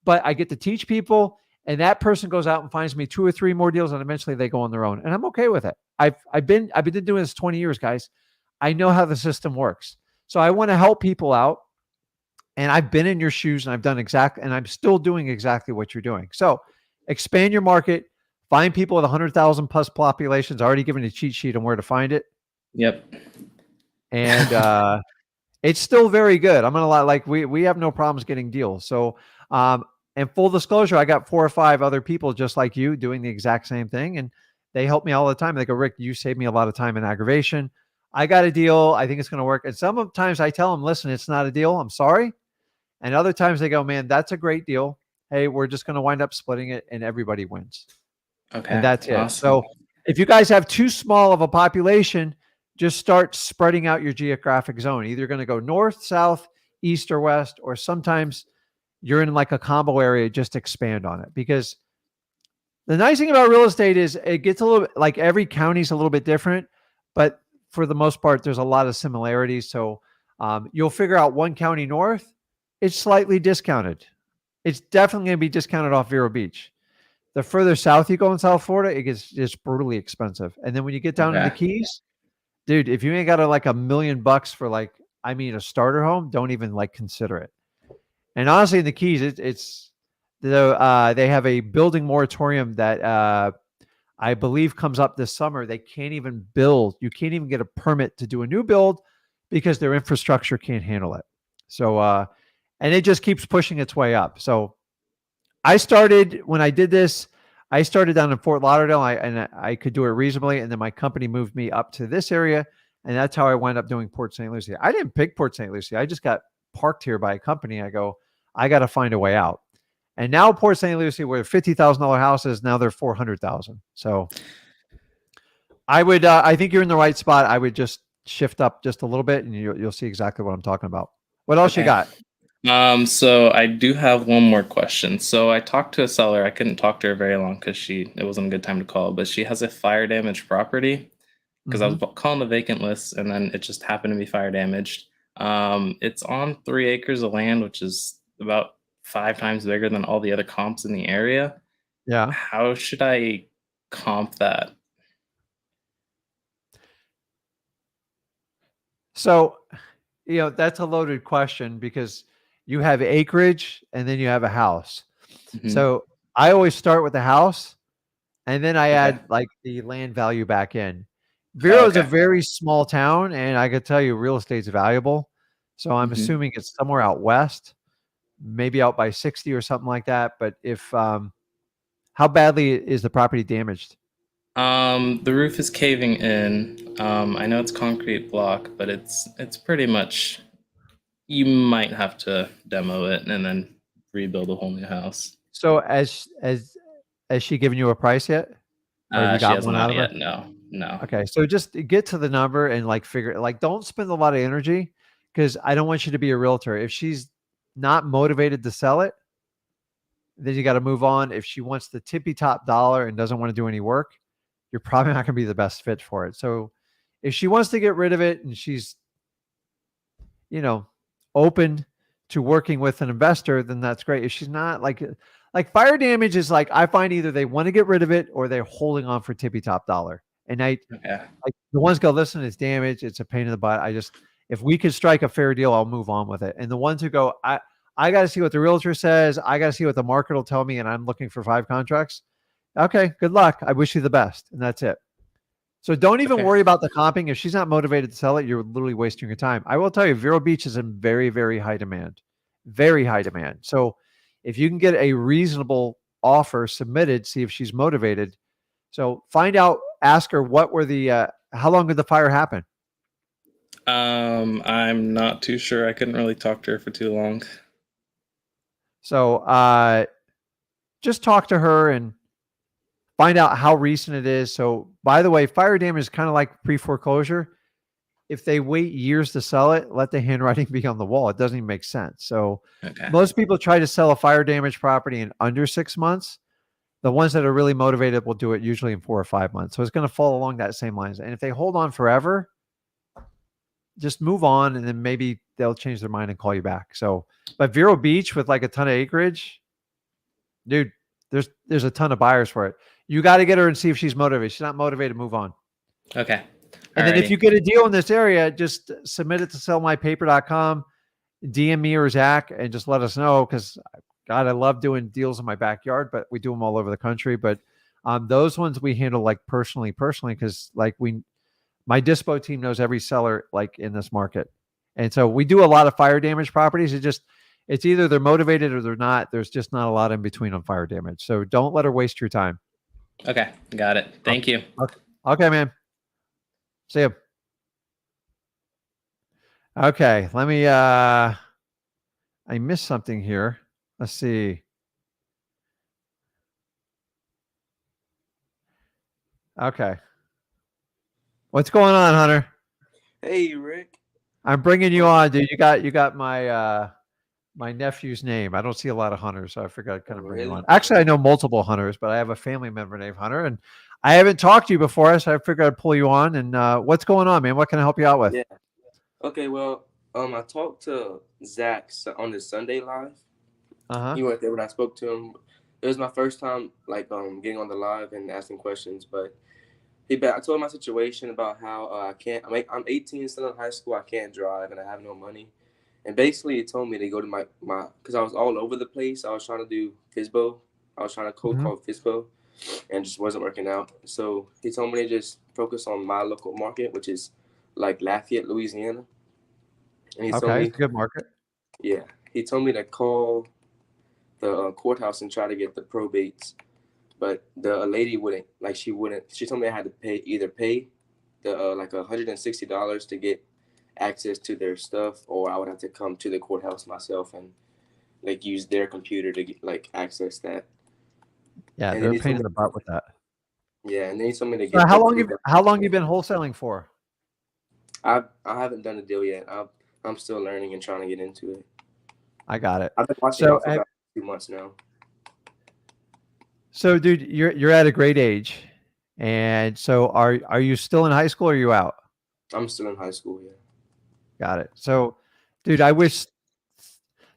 but I get to teach people. And that person goes out and finds me 2 or 3 more deals, and eventually they go on their own. And I'm okay with it. I've been doing this 20 years, guys. I know how the system works. So I want to help people out. And I've been in your shoes and and I'm still doing exactly what you're doing. So expand your market, find people with 100,000 plus populations, already given a cheat sheet on where to find it. yep. And it's still very good. I'm going to lie, like we have no problems getting deals. So, and full disclosure, I got 4 or 5 other people just like you doing the exact same thing. And they help me all the time. They go, Rick, you saved me a lot of time and aggravation. I got a deal. I think it's going to work. And sometimes I tell them, listen, it's not a deal. I'm sorry. And other times they go, man, that's a great deal. Hey, we're just going to wind up splitting it and everybody wins. Okay. And that's it. Awesome. So if you guys have too small of a population, just start spreading out your geographic zone. Either going to go north, south, east, or west, or sometimes you're in like a combo area, just expand on it. Because the nice thing about real estate is it gets a little bit like every county's a little bit different, but for the most part, there's a lot of similarities. So you'll figure out one county north, it's slightly discounted. It's definitely going to be discounted off Vero Beach. The further south you go in South Florida, it gets just brutally expensive. And then when you get down to the Keys, dude, if you ain't got like $1 million for like, I mean, a starter home, don't even like consider it. And honestly, in the Keys, they have a building moratorium that I believe comes up this summer. They can't even build. You can't even get a permit to do a new build because their infrastructure can't handle it. So, and it just keeps pushing its way up. So when I did this, I started down in Fort Lauderdale and I could do it reasonably. And then my company moved me up to this area. And that's how I wound up doing Port St. Lucie. I didn't pick Port St. Lucie. I just got parked here by a company. I go, I got to find a way out. And now Port St. Lucie, where $50,000 houses, now they're 400,000. So I think you're in the right spot. I would just shift up just a little bit and you'll see exactly what I'm talking about. What else you got? So I do have one more question. So I talked to a seller. I couldn't talk to her very long because it wasn't a good time to call, but she has a fire damaged property because I was calling the vacant list and then it just happened to be fire damaged. It's on 3 acres of land, which is about 5 times bigger than all the other comps in the area. Yeah. How should I comp that? So, that's a loaded question because you have acreage and then you have a house. So I always start with the house and then I add like the land value back in. Vero is a very small town and I could tell you real estate's valuable. So I'm assuming it's somewhere out west, maybe out by 60 or something like that. But how badly is the property damaged? The roof is caving in. I know it's concrete block, but it's pretty much, you might have to demo it and then rebuild a whole new house. So has she given you a price yet? Or have you She got has one out not of her? yet. No. Okay, so just get to the number and like figure like don't spend a lot of energy because I don't want you to be a realtor. If she's not motivated to sell it, then you got to move on. If she wants the tippy top dollar and doesn't want to do any work, you're probably not going to be the best fit for it. So if she wants to get rid of it and she's, you know, open to working with an investor, then that's great. If she's not, like fire damage is like I find either they want to get rid of it or they're holding on for tippy top dollar. And Okay. like the ones go, listen, it's damage, it's a pain in the butt. If we could strike a fair deal, I'll move on with it. And the ones who go, I got to see what the realtor says. I got to see what the market will tell me. And I'm looking for 5 contracts. Okay, good luck. I wish you the best. And that's it. So don't even Okay. worry about the comping. If she's not motivated to sell it, you're literally wasting your time. I will tell you, Vero Beach is in very, very high demand. Very high demand. So if you can get a reasonable offer submitted, see if she's motivated. So find out, ask her what were the how long did the fire happen? I'm not too sure. I couldn't really talk to her for too long. So just talk to her and find out how recent it is. So by the way, fire damage is kind of like pre-foreclosure. If they wait years to sell it, let the handwriting be on the wall. It doesn't even make sense. So Okay. most people try to sell a fire damage property in under 6 months. The ones that are really motivated will do it usually in 4 or 5 months. So it's going to fall along that same lines. And if they hold on forever, just move on and then maybe they'll change their mind and call you back. So, but Vero Beach with like a ton of acreage, dude, there's a ton of buyers for it. You got to get her and see if she's motivated. She's not motivated, move on. Okay. And then if Alrighty. you get a deal in this area, just submit it to sellmypaper.com, DM me or Zach, and just let us know. Because God, I love doing deals in my backyard, but we do them all over the country. But those ones we handle like personally, because like my dispo team knows every seller like in this market. And so we do a lot of fire damage properties. It's either they're motivated or they're not. There's just not a lot in between on fire damage. So don't let her waste your time. Okay. Got it. Thank you. Okay, man. See you. Okay, let me I missed something here. Let's see. Okay. What's going on, Hunter? Hey, Rick. I'm bringing you on, dude. You got my my nephew's name. I don't see a lot of Hunters, so I figured I'd kind of bring you Really? on. Actually, I know multiple Hunters, but I have a family member named Hunter, and I haven't talked to you before, so I figured I'd pull you on. And what's going on, man? What can I help you out with? Yeah. Okay, well, I talked to Zach on the Sunday live. Uh-huh. He went there when I spoke to him. It was my first time getting on the live and asking questions, but I told him my situation about how I can't. I'm 18, still in high school. I can't drive and I have no money. And basically, he told me to go to my because I was all over the place. I was trying to do FISBO. I was trying to cold call FISBO, and just wasn't working out. So he told me to just focus on my local market, which is like Lafayette, Louisiana. And he told Okay, me, it's a good market. yeah, he told me to call the courthouse and try to get the probates, but the lady wouldn't. She wouldn't. She told me I had to pay the like $160 to get access to their stuff, or I would have to come to the courthouse myself and like use their computer to get, like access that. Yeah, And they're then a pain in the butt with that. Yeah, and then he told me to So get. how long you been wholesaling for? I haven't done a deal yet. I'm still learning and trying to get into it. I got it. I've been watching So it for about 2 months now. So, dude, you're at a great age, and so are you still in high school or are you out? I'm still in high school, yeah. Got it. So, dude, I wish.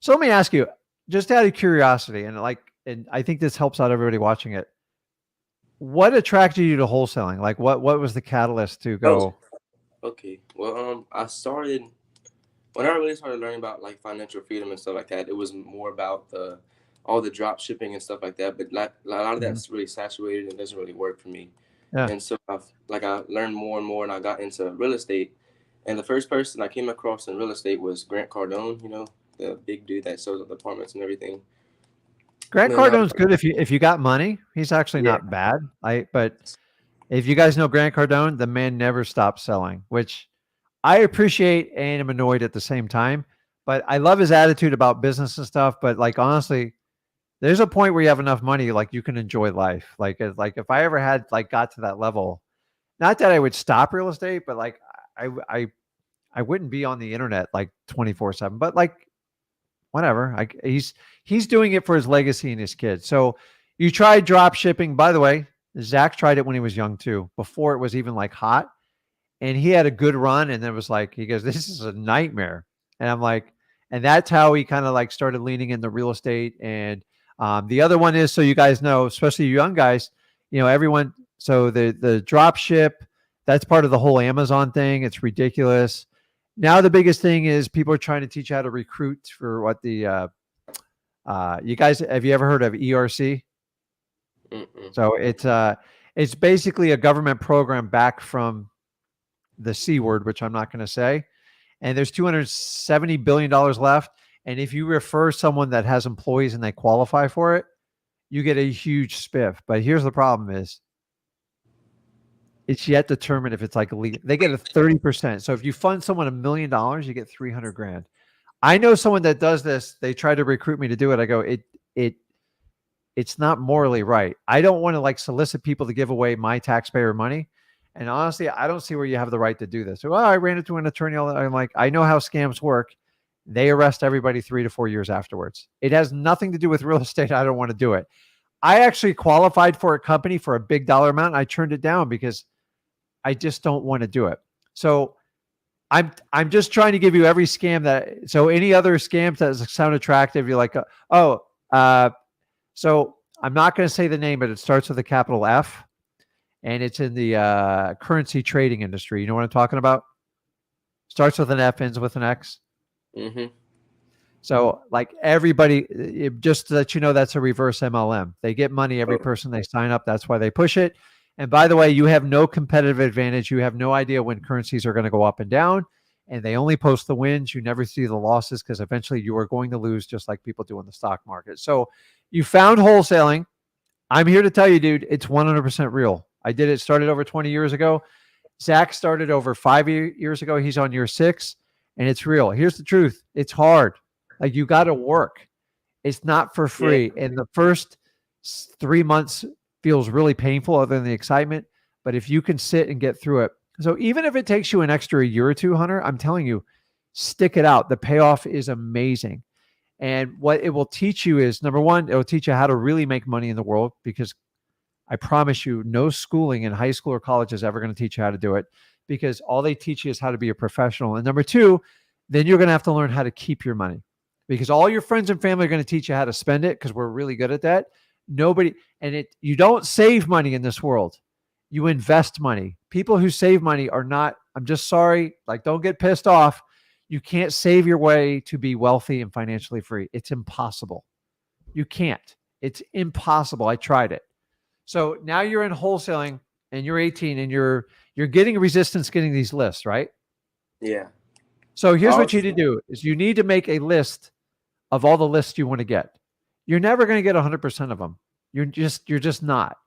So let me ask you, just out of curiosity, and I think this helps out everybody watching it. What attracted you to wholesaling? Like, what was the catalyst to go? Okay. Well, I started when I really started learning about like financial freedom and stuff like that. It was more about all the drop shipping and stuff like that. But like a lot of that's really saturated and doesn't really work for me. Yeah. And so I learned more and more, and I got into real estate. And the first person I came across in real estate was Grant Cardone. You know, the big dude that sells apartments and everything. Grant Cardone's good if you got money. He's actually Yeah. not bad. But If you guys know Grant Cardone, the man never stops selling, which I appreciate and am annoyed at the same time. But I love his attitude about business and stuff. But like honestly, there's a point where you have enough money, like you can enjoy life. Like if I ever had like got to that level, not that I would stop real estate, but like I I I wouldn't be on the internet like 24/7. But like whatever. He's doing it for his legacy and his kids. So you tried drop shipping. By the way, Zach tried it when he was young too, before it was even like hot. And he had a good run. And then it was like, he goes, this is a nightmare. And I'm like, and that's how he kind of like started leaning into real estate. And the other one is, so you guys know, especially you young guys, everyone. So the drop ship, that's part of the whole Amazon thing. It's ridiculous. Now the biggest thing is people are trying to teach you how to recruit for what the you guys, have you ever heard of ERC? Mm-mm. So it's basically a government program back from the C word, which I'm not going to say. And there's $270 billion left. And if you refer someone that has employees and they qualify for it, you get a huge spiff. But here's the problem is it's yet determined if it's like illegal. They get a 30%. So if you fund someone $1 million, you get 300 grand. I know someone that does this. They try to recruit me to do it. I go, it's not morally right. I don't want to like solicit people to give away my taxpayer money. And honestly, I don't see where you have the right to do this. So, well, I ran into an attorney. I'm like, I know how scams work. They arrest everybody 3 to 4 years afterwards. It has nothing to do with real estate. I don't want to do it. I actually qualified for a company for a big dollar amount. And I turned it down because I just don't want to do it. So I'm just trying to give you every scam that, so any other scams that sound attractive, you're like, so I'm not going to say the name, but it starts with a capital F and it's in the currency trading industry. You know what I'm talking about? Starts with an F, ends with an X. Mm-hmm. So like everybody, just to let you know, that's a reverse MLM. They get money every person they sign up. That's why they push it. And by the way, you have no competitive advantage. You have no idea when currencies are going to go up and down. And they only post the wins. You never see the losses because eventually you are going to lose just like people do in the stock market. So you found wholesaling. I'm here to tell you, dude, it's 100% real. I did it, started over 20 years ago. Zach started over 5 years ago. He's on year 6 and it's real. Here's the truth. It's hard. Like you got to work. It's not for free. Yeah. And the first 3 months feels really painful other than the excitement. But if you can sit and get through it. So even if it takes you an extra year or two, Hunter, I'm telling you, stick it out. The payoff is amazing. And what it will teach you is, number one, it will teach you how to really make money in the world, because I promise you, no schooling in high school or college is ever going to teach you how to do it, because all they teach you is how to be a professional. And number two, then you're going to have to learn how to keep your money, because all your friends and family are going to teach you how to spend it, because we're really good at that. You don't save money in this world. You invest money. People who save money are not, I'm just sorry, like don't get pissed off. You can't save your way to be wealthy and financially free. It's impossible. You can't. It's impossible. I tried it. So now you're in wholesaling and you're 18 and you're getting resistance getting these lists, right? Yeah. So here's what you need to do is you need to make a list of all the lists you want to get. You're never going to get 100% of them. You're just not.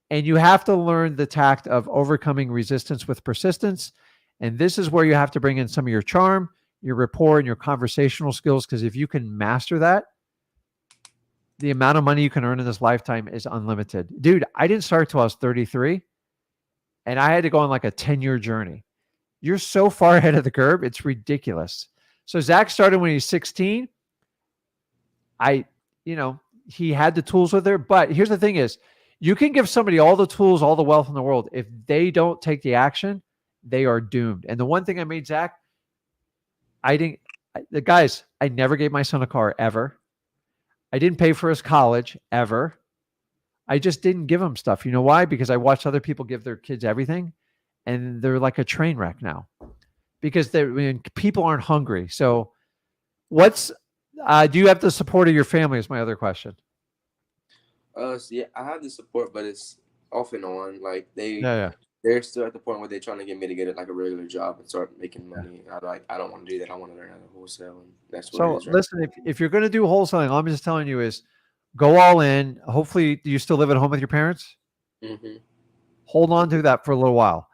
And you have to learn the tact of overcoming resistance with persistence. And this is where you have to bring in some of your charm, your rapport, and your conversational skills. Because if you can master that, the amount of money you can earn in this lifetime is unlimited. Dude, I didn't start till I was 33. And I had to go on like a 10-year journey. You're so far ahead of the curve. It's ridiculous. So Zach started when he was 16. He had the tools with her. But here's the thing is, you can give somebody all the tools, all the wealth in the world. If they don't take the action, they are doomed. And the one thing I made Zach, I never gave my son a car ever. I didn't pay for his college ever. I just didn't give him stuff. You know why? Because I watched other people give their kids everything and they're like a train wreck now because people aren't hungry. So do you have the support of your family is my other question. Yeah, I have the support, but it's off and on. Like they're still at the point where they're trying to get me to get it like a regular job and start making money. I don't want to do that. I want to learn how to wholesale, and that's what. So it is, right? Listen, if you're going to do wholesaling, all I'm just telling you is go all in. Hopefully, do you still live at home with your parents? Mm-hmm. Hold on to that for a little while.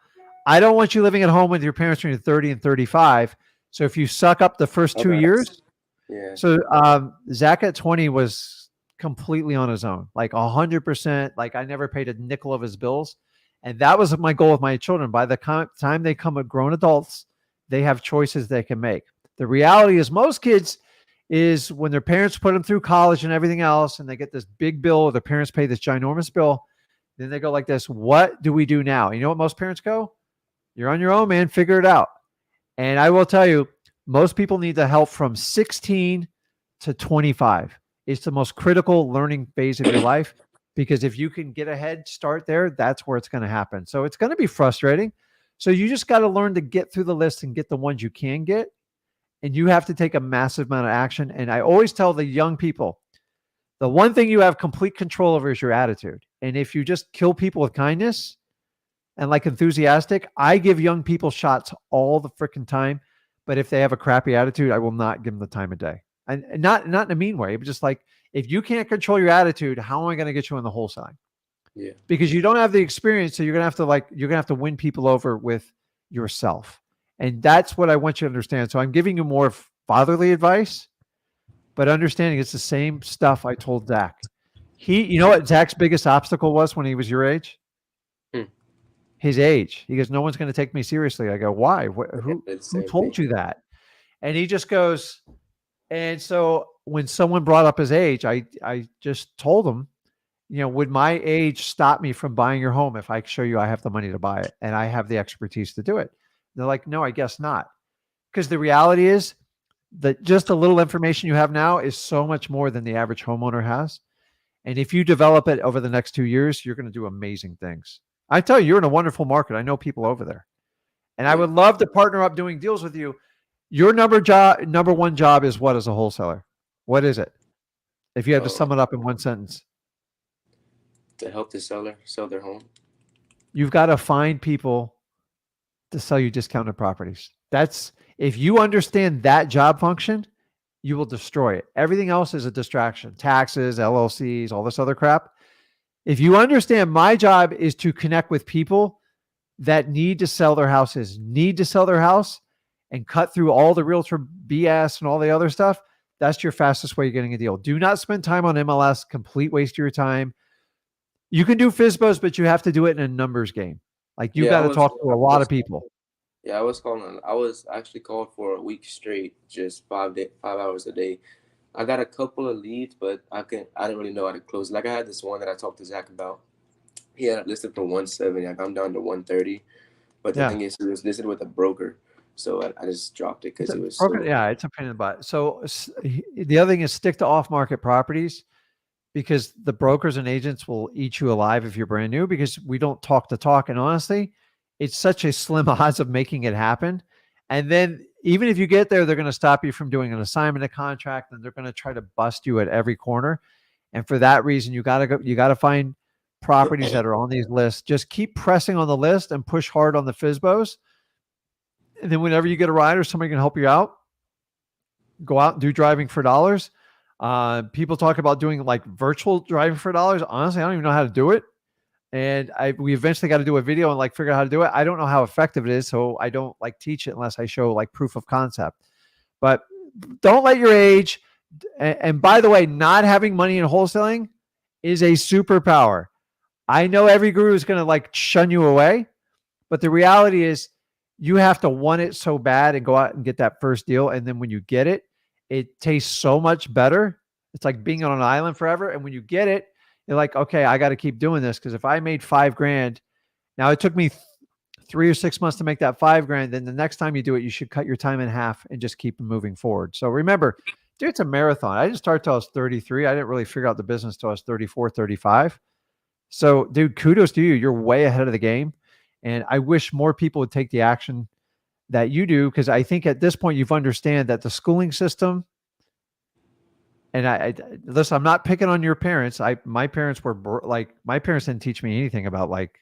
I don't want you living at home with your parents when you're 30 and 35. So if you suck up the first 2 years, Yeah. so Zach at 20 was completely on his own, like 100%. Like I never paid a nickel of his bills. And that was my goal with my children. By the time they come grown adults, they have choices they can make. The reality is most kids is when their parents put them through college and everything else, and they get this big bill, or their parents pay this ginormous bill, then they go like this, what do we do now? You know what most parents go? You're on your own, man. Figure it out. And I will tell you, most people need the help from 16 to 25. It's the most critical learning phase of your life, because if you can get a head start there, that's where it's going to happen. So it's going to be frustrating. So you just got to learn to get through the list and get the ones you can get. And you have to take a massive amount of action. And I always tell the young people, the one thing you have complete control over is your attitude. And if you just kill people with kindness and like enthusiastic, I give young people shots all the freaking time. But if they have a crappy attitude, I will not give them the time of day. And not in a mean way, but just like, if you can't control your attitude, how am I going to get you on the wholesaling? Yeah. Because you don't have the experience. So you're going to have to win people over with yourself. And that's what I want you to understand. So I'm giving you more fatherly advice, but understanding it's the same stuff I told Zach. You know what Zach's biggest obstacle was when he was your age? His age. He goes, no one's going to take me seriously. I go, why? Who told you that? And he just goes, and so when someone brought up his age, I just told him, would my age stop me from buying your home if I show you I have the money to buy it and I have the expertise to do it? They're like, no, I guess not. Because the reality is that just a little information you have now is so much more than the average homeowner has. And if you develop it over the next 2 years, you're going to do amazing things. I tell you, you're in a wonderful market. I know people over there. And I would love to partner up doing deals with you. Your number one job is what as a wholesaler? What is it? If you had to sum it up in one sentence. To help the seller sell their home. You've got to find people to sell you discounted properties. If you understand that job function, you will destroy it. Everything else is a distraction. Taxes, LLCs, all this other crap. If you understand my job is to connect with people that need to sell their house and cut through all the realtor BS and all the other stuff, that's your fastest way of getting a deal. Do not spend time on MLS, complete waste of your time. You can do FSBOs, but you have to do it in a numbers game. Like you got to talk to a lot of people. Yeah, I was actually called for a week straight, just 5 hours a day. I got a couple of leads, but I didn't really know how to close. Like I had this one that I talked to Zach about. He had it listed for 170. Like I'm down to 130. But the thing is, he was listed with a broker. So I just dropped it because it was broker. Yeah, it's a pain in the butt. So the other thing is stick to off-market properties, because the brokers and agents will eat you alive if you're brand new, because we don't talk the talk. And honestly, it's such a slim odds of making it happen. And then even if you get there, they're going to stop you from doing an assignment, a contract, and they're going to try to bust you at every corner. And for that reason, you got to find properties that are on these lists. Just keep pressing on the list and push hard on the FSBOs. And then whenever you get a ride or somebody can help you out, go out and do driving for dollars. People talk about doing like virtual driving for dollars. Honestly, I don't even know how to do it. And we eventually got to do a video and like figure out how to do it. I don't know how effective it is, so I don't like teach it unless I show like proof of concept. But don't let your age. And by the way, not having money in wholesaling is a superpower. I know every guru is going to like shun you away, but the reality is you have to want it so bad and go out and get that first deal. And then when you get it, it tastes so much better. It's like being on an island forever. And when you get it, you're like, okay, I got to keep doing this. Because if I made $5,000, now it took me 3 or 6 months to make that $5,000. Then the next time you do it, you should cut your time in half and just keep moving forward. So remember, dude, it's a marathon. I didn't start till I was 33. I didn't really figure out the business till I was 34, 35. So dude, kudos to you. You're way ahead of the game. And I wish more people would take the action that you do, because I think at this point you've understand that the schooling system, and I listen, I'm not picking on your parents. My parents were like, my parents didn't teach me anything about like,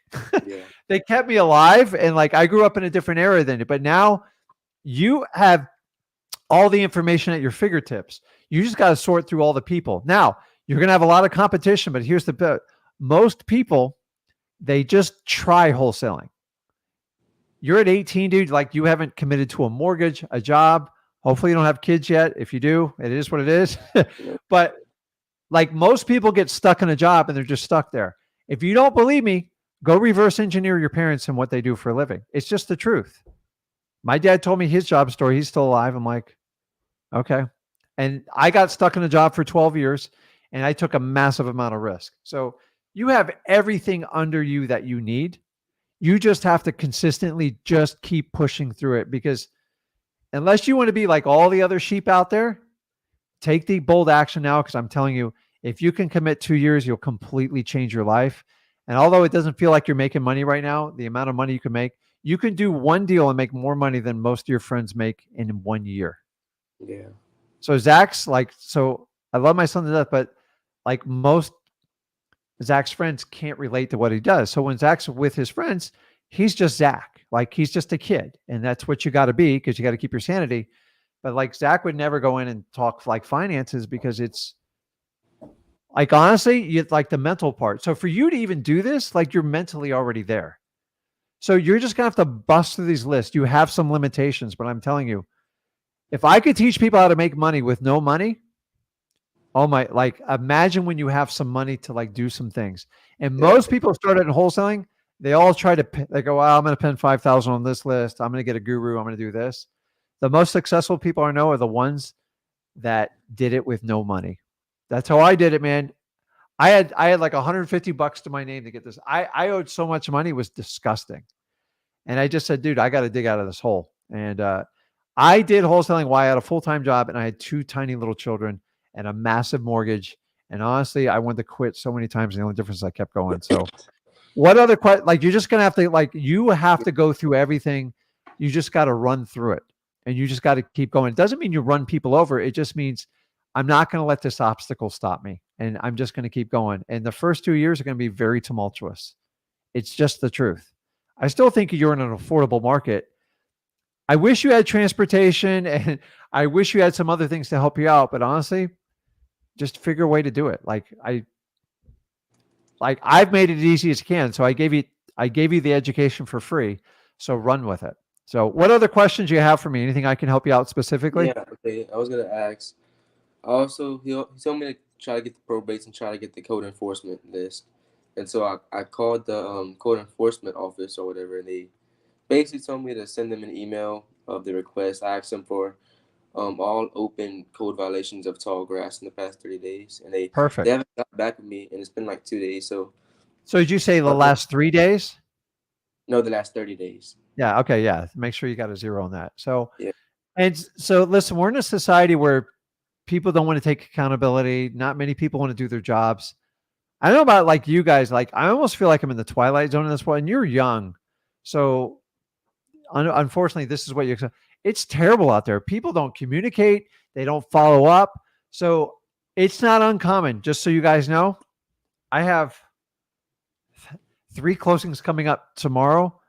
they kept me alive. And like, I grew up in a different era than it, but now you have all the information at your fingertips. You just got to sort through all the people. Now you're going to have a lot of competition, but here's the bit. Most people they just try wholesaling. You're at 18, dude. Like, you haven't committed to a mortgage, a job. Hopefully you don't have kids yet. If you do, it is what it is. But like, most people get stuck in a job and they're just stuck there. If you don't believe me, go reverse engineer your parents and what they do for a living. It's just the truth. My dad told me his job story. He's still alive. I'm like, okay. And I got stuck in a job for 12 years and I took a massive amount of risk. So you have everything under you that you need. You just have to consistently just keep pushing through it, because unless you want to be like all the other sheep out there, take the bold action now. Because I'm telling you, if you can commit 2 years, you'll completely change your life. And although it doesn't feel like you're making money right now, the amount of money you can make, you can do one deal and make more money than most of your friends make in 1 year. Yeah. So Zach's like, so I love my son to death, but like most Zach's friends can't relate to what he does. So when Zach's with his friends, he's just Zach. Like, he's just a kid. And that's what you got to be, because you got to keep your sanity. But like, Zach would never go in and talk like finances, because it's like, honestly, you like the mental part. So for you to even do this, like, you're mentally already there. So you're just going to have to bust through these lists. You have some limitations, but I'm telling you, if I could teach people how to make money with no money, oh my, like, imagine when you have some money to like do some things. And most people started in wholesaling, they all try to, they go, well, I'm going to pin 5,000 on this list. I'm going to get a guru. I'm going to do this. The most successful people I know are the ones that did it with no money. That's how I did it, man. I had like $150 to my name to get this. I owed so much money, it was disgusting. And I just said, dude, I got to dig out of this hole. And I did wholesaling while I had a full-time job and I had 2 tiny little children and a massive mortgage. And honestly, I wanted to quit so many times. And the only difference is I kept going. So what other question? Like, you're just going to have to, like, you have to go through everything. You just got to run through it, and you just got to keep going. It doesn't mean you run people over. It just means I'm not going to let this obstacle stop me. And I'm just going to keep going. And the first 2 years are going to be very tumultuous. It's just the truth. I still think you're in an affordable market. I wish you had transportation, and I wish you had some other things to help you out. But honestly, just figure a way to do it. Like, I've made it as easy as I can. So I gave you the education for free. So run with it. So what other questions do you have for me? Anything I can help you out specifically? Yeah, okay. I was gonna ask. Also, he told me to try to get the probates and try to get the code enforcement list. And so I called the code enforcement office or whatever, and they basically told me to send them an email of the request. I asked them for all open code violations of tall grass in the past 30 days, and they Perfect. haven't got back with me, and it's been like 2 days. So did you say the last 3 days? no, the last 30 days. Yeah. Okay. Yeah. Make sure you got a 0 on that. So, Yeah. and so listen, we're in a society where people don't want to take accountability. Not many people want to do their jobs. I don't know about like you guys. Like, I almost feel like I'm in the twilight zone in this one. And you're young, so unfortunately, this is what you're. It's terrible out there. People don't communicate. They don't follow up. So it's not uncommon. Just so you guys know, I have 3 closings coming up tomorrow,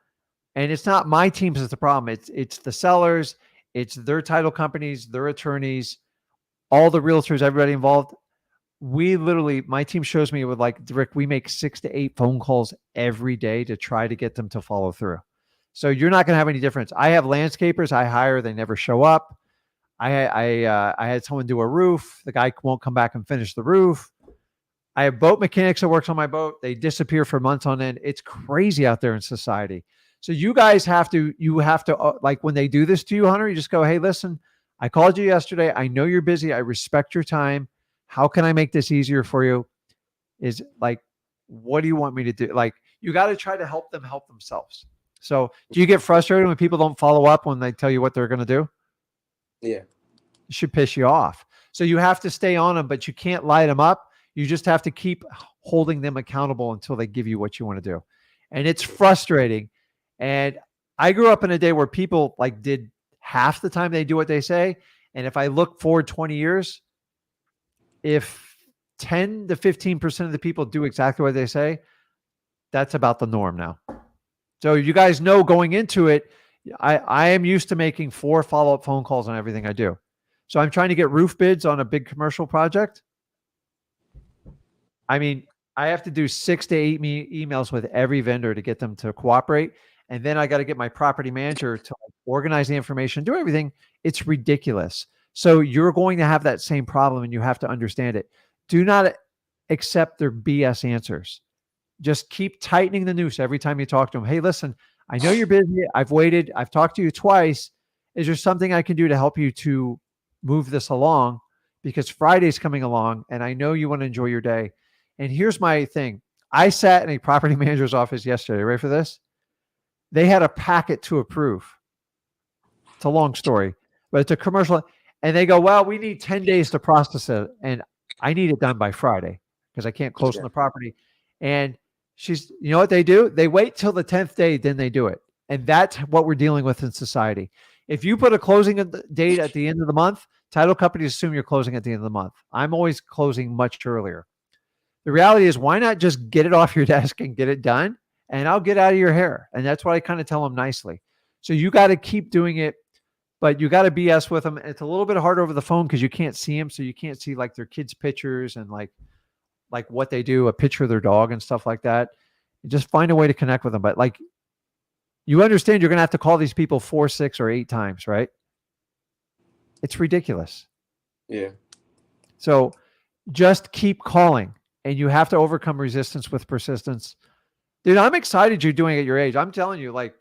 and it's not my teams that's the problem. It's the sellers. It's their title companies, their attorneys, all the realtors, everybody involved. We literally, my team shows me with like, Rick, we make 6 to 8 phone calls every day to try to get them to follow through. So you're not going to have any difference. I have landscapers I hire. They never show up. I had someone do a roof. The guy won't come back and finish the roof. I have boat mechanics that works on my boat. They disappear for months on end. It's crazy out there in society. So you guys have to, like, when they do this to you, Hunter, you just go, hey, listen, I called you yesterday. I know you're busy. I respect your time. How can I make this easier for you? Is like, what do you want me to do? Like, you got to try to help them help themselves. So do you get frustrated when people don't follow up when they tell you what they're going to do? Yeah. It should piss you off. So you have to stay on them, but you can't light them up. You just have to keep holding them accountable until they give you what you want to do. And it's frustrating. And I grew up in a day where people like did half the time they do what they say. And if I look forward 20 years, if 10 to 15% of the people do exactly what they say, that's about the norm now. So you guys know going into it, I am used to making 4 follow-up phone calls on everything I do. So I'm trying to get roof bids on a big commercial project. I mean, I have to do 6 to 8 emails with every vendor to get them to cooperate. And then I got to get my property manager to like organize the information, do everything. It's ridiculous. So you're going to have that same problem and you have to understand it. Do not accept their BS answers. Just keep tightening the noose every time you talk to them. Hey, listen, I know you're busy. I've waited. I've talked to you twice. Is there something I can do to help you to move this along? Because Friday's coming along and I know you want to enjoy your day. And here's my thing. I sat in a property manager's office yesterday. Ready for this? They had a packet to approve. It's a long story, but it's a commercial. And they go, well, we need 10 days to process it. And I need it done by Friday because I can't close on the property. And you know what they do? They wait till the 10th day, then they do it. And that's what we're dealing with in society. If you put a closing date at the end of the month, title companies assume you're closing at the end of the month. I'm always closing much earlier. The reality is, why not just get it off your desk and get it done? And I'll get out of your hair. And that's what I kind of tell them nicely. So you got to keep doing it, but you got to BS with them. It's a little bit harder over the phone because you can't see them. So you can't see like their kids' pictures and like what they do, a picture of their dog and stuff like that. You just find a way to connect with them. But like, you understand you're going to have to call these people 4, 6, or 8 times, right? It's ridiculous. Yeah. So just keep calling, and you have to overcome resistance with persistence. Dude, I'm excited you're doing it at your age. I'm telling you, like,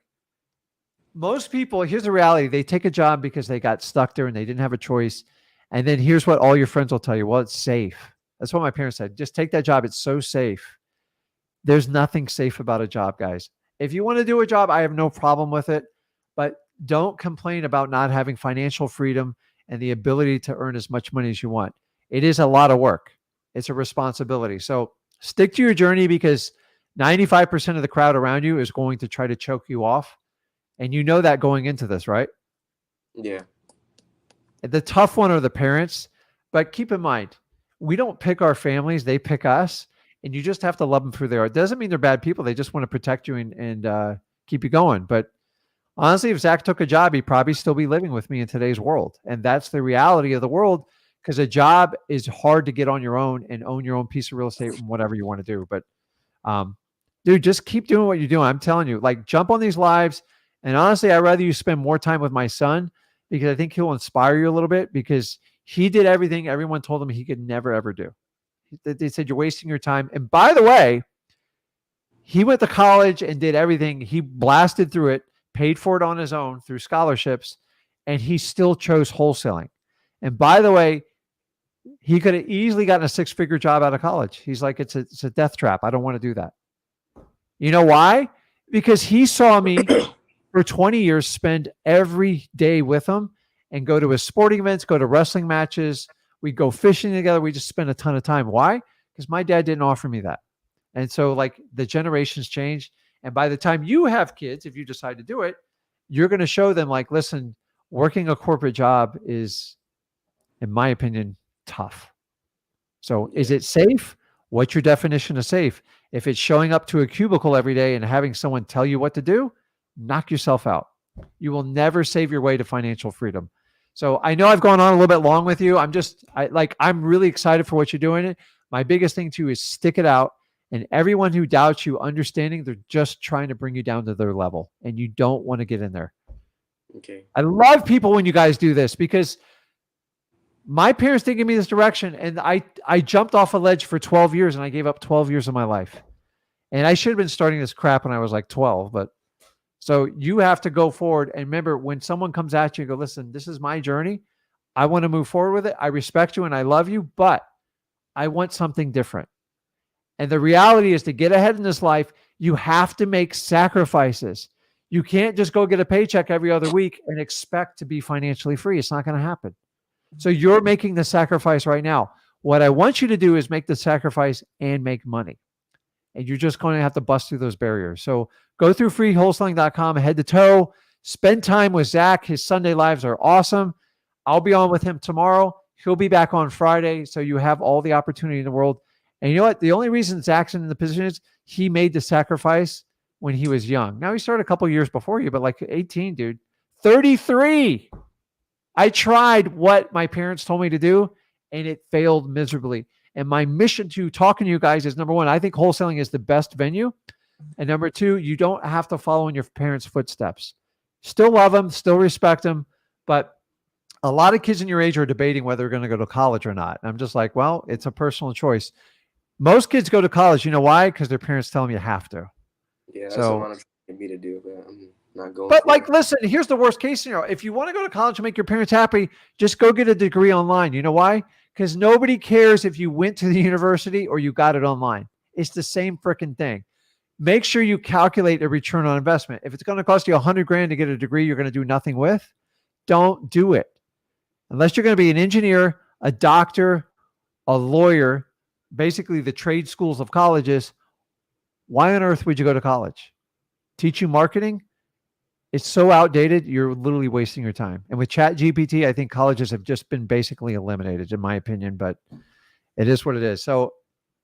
most people, here's the reality. They take a job because they got stuck there and they didn't have a choice. And then here's what all your friends will tell you. Well, it's safe. That's what my parents said. Just take that job. It's so safe. There's nothing safe about a job, guys. If you want to do a job, I have no problem with it, but don't complain about not having financial freedom and the ability to earn as much money as you want. It is a lot of work. It's a responsibility. So stick to your journey because 95% of the crowd around you is going to try to choke you off. And you know that going into this, right? Yeah. The tough one are the parents, but keep in mind, we don't pick our families, they pick us. And you just have to love them through there. It doesn't mean they're bad people. They just want to protect you and keep you going. But honestly, if Zach took a job, he'd probably still be living with me in today's world. And that's the reality of the world because a job is hard to get on your own and own your own piece of real estate and whatever you want to do. But dude, just keep doing what you're doing. I'm telling you, like jump on these lives. And honestly, I'd rather you spend more time with my son because I think he'll inspire you a little bit because he did everything everyone told him he could never, ever do. They said, you're wasting your time. And by the way, he went to college and did everything. He blasted through it, paid for it on his own through scholarships, and he still chose wholesaling. And by the way, he could have easily gotten a 6-figure job out of college. He's like, it's a death trap. I don't want to do that. You know why? Because he saw me for 20 years spend every day with him and go to his sporting events, go to wrestling matches. We go fishing together. We just spend a ton of time. Why? Because my dad didn't offer me that. And so like the generations change. And by the time you have kids, if you decide to do it, you're going to show them like, listen, working a corporate job is, in my opinion, tough. So is it safe? What's your definition of safe? If it's showing up to a cubicle every day and having someone tell you what to do, knock yourself out. You will never save your way to financial freedom. So I know I've gone on a little bit long with you. I'm really excited for what you're doing. My biggest thing too is stick it out. And everyone who doubts you, understanding they're just trying to bring you down to their level and you don't want to get in there. Okay. I love people when you guys do this because my parents didn't give me this direction. And I jumped off a ledge for 12 years and I gave up 12 years of my life. And I should have been starting this crap when I was like 12, but so you have to go forward. And remember, when someone comes at you and go, listen, this is my journey. I want to move forward with it. I respect you and I love you, but I want something different. And the reality is to get ahead in this life, you have to make sacrifices. You can't just go get a paycheck every other week and expect to be financially free. It's not going to happen. So you're making the sacrifice right now. What I want you to do is make the sacrifice and make money. And you're just going to have to bust through those barriers. So go through freewholesaling.com, head to toe, spend time with Zach. His Sunday lives are awesome. I'll be on with him tomorrow. He'll be back on Friday. So you have all the opportunity in the world. And you know what? The only reason Zach's in the position is he made the sacrifice when he was young. Now he started a couple years before you, but like 18, dude, 33. I tried what my parents told me to do and it failed miserably. And my mission to talking to you guys is, number one, I think wholesaling is the best venue. And number two, you don't have to follow in your parents' footsteps. Still love them, still respect them. But a lot of kids in your age are debating whether they're going to go to college or not. And I'm just like, well, it's a personal choice. Most kids go to college. You know why? Because their parents tell them you have to. Yeah, that's So- what I'm trying to get me to do, but I'm not going. But for like, it. listen, here's the worst case scenario. If you want to go to college and make your parents happy, just go get a degree online. You know why? Because nobody cares if you went to the university or you got it online. It's the same freaking thing. Make sure you calculate a return on investment. If it's going to cost you $100,000 to get a degree you're going to do nothing with, don't do it. Unless you're going to be an engineer, a doctor, a lawyer, basically the trade schools of colleges. Why on earth would you go to college? Teach you marketing? It's so outdated, you're literally wasting your time. And with ChatGPT, I think colleges have just been basically eliminated, in my opinion, but it is what it is. So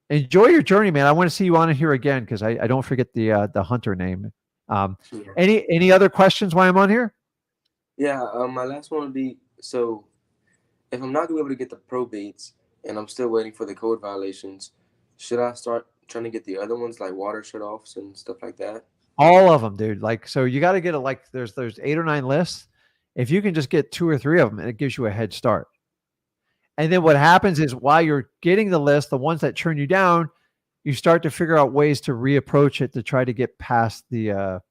enjoy your journey, man. I want to see you on here again because I don't forget the hunter name. Yeah. Any other questions while I'm on here? Yeah, my last one would be, so if I'm not gonna be able to get the probates and I'm still waiting for the code violations, should I start trying to get the other ones like water shutoffs and stuff like that? All of them, dude. Like, so you got to get there's 8 or 9 lists. If you can just get 2 or 3 of them, it gives you a head start. And then what happens is while you're getting the list, the ones that turn you down, you start to figure out ways to reapproach it to try to get past the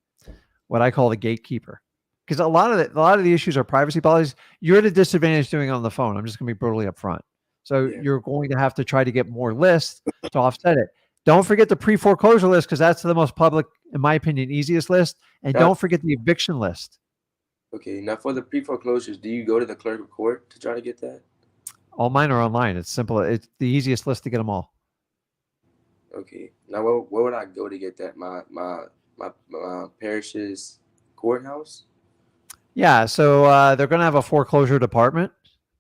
what I call the gatekeeper. Because a lot of the issues are privacy policies. You're at a disadvantage doing it on the phone. I'm just going to be brutally upfront. So Yeah. you're going to have to try to get more lists to offset it. Don't forget the pre-foreclosure list because that's the most public, in my opinion, easiest list. And Yeah. don't forget the eviction list. Okay, now for the pre-foreclosures, do you go to the clerk of court to try to get that? All mine are online. It's simple. It's the easiest list to get them all. Okay, now where would I go to get that? My parish's courthouse? Yeah. So they're going to have a foreclosure department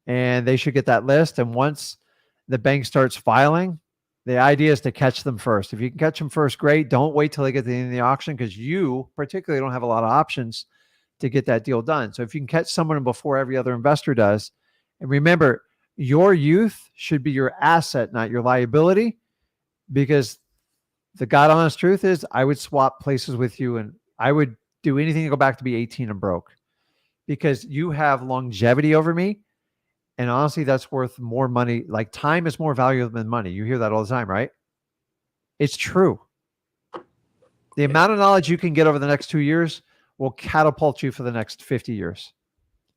and they should get that list. And once the bank starts filing, the idea is to catch them first. If you can catch them first, great. Don't wait till they get to the end of the auction because you particularly don't have a lot of options to get that deal done. So if you can catch someone before every other investor does, and remember, your youth should be your asset, not your liability, because the God honest truth is I would swap places with you and I would do anything to go back to be 18 and broke because you have longevity over me. And honestly, that's worth more money. Like time is more valuable than money. You hear that all the time, right? It's true. The amount of knowledge you can get over the next 2 years will catapult you for the next 50 years.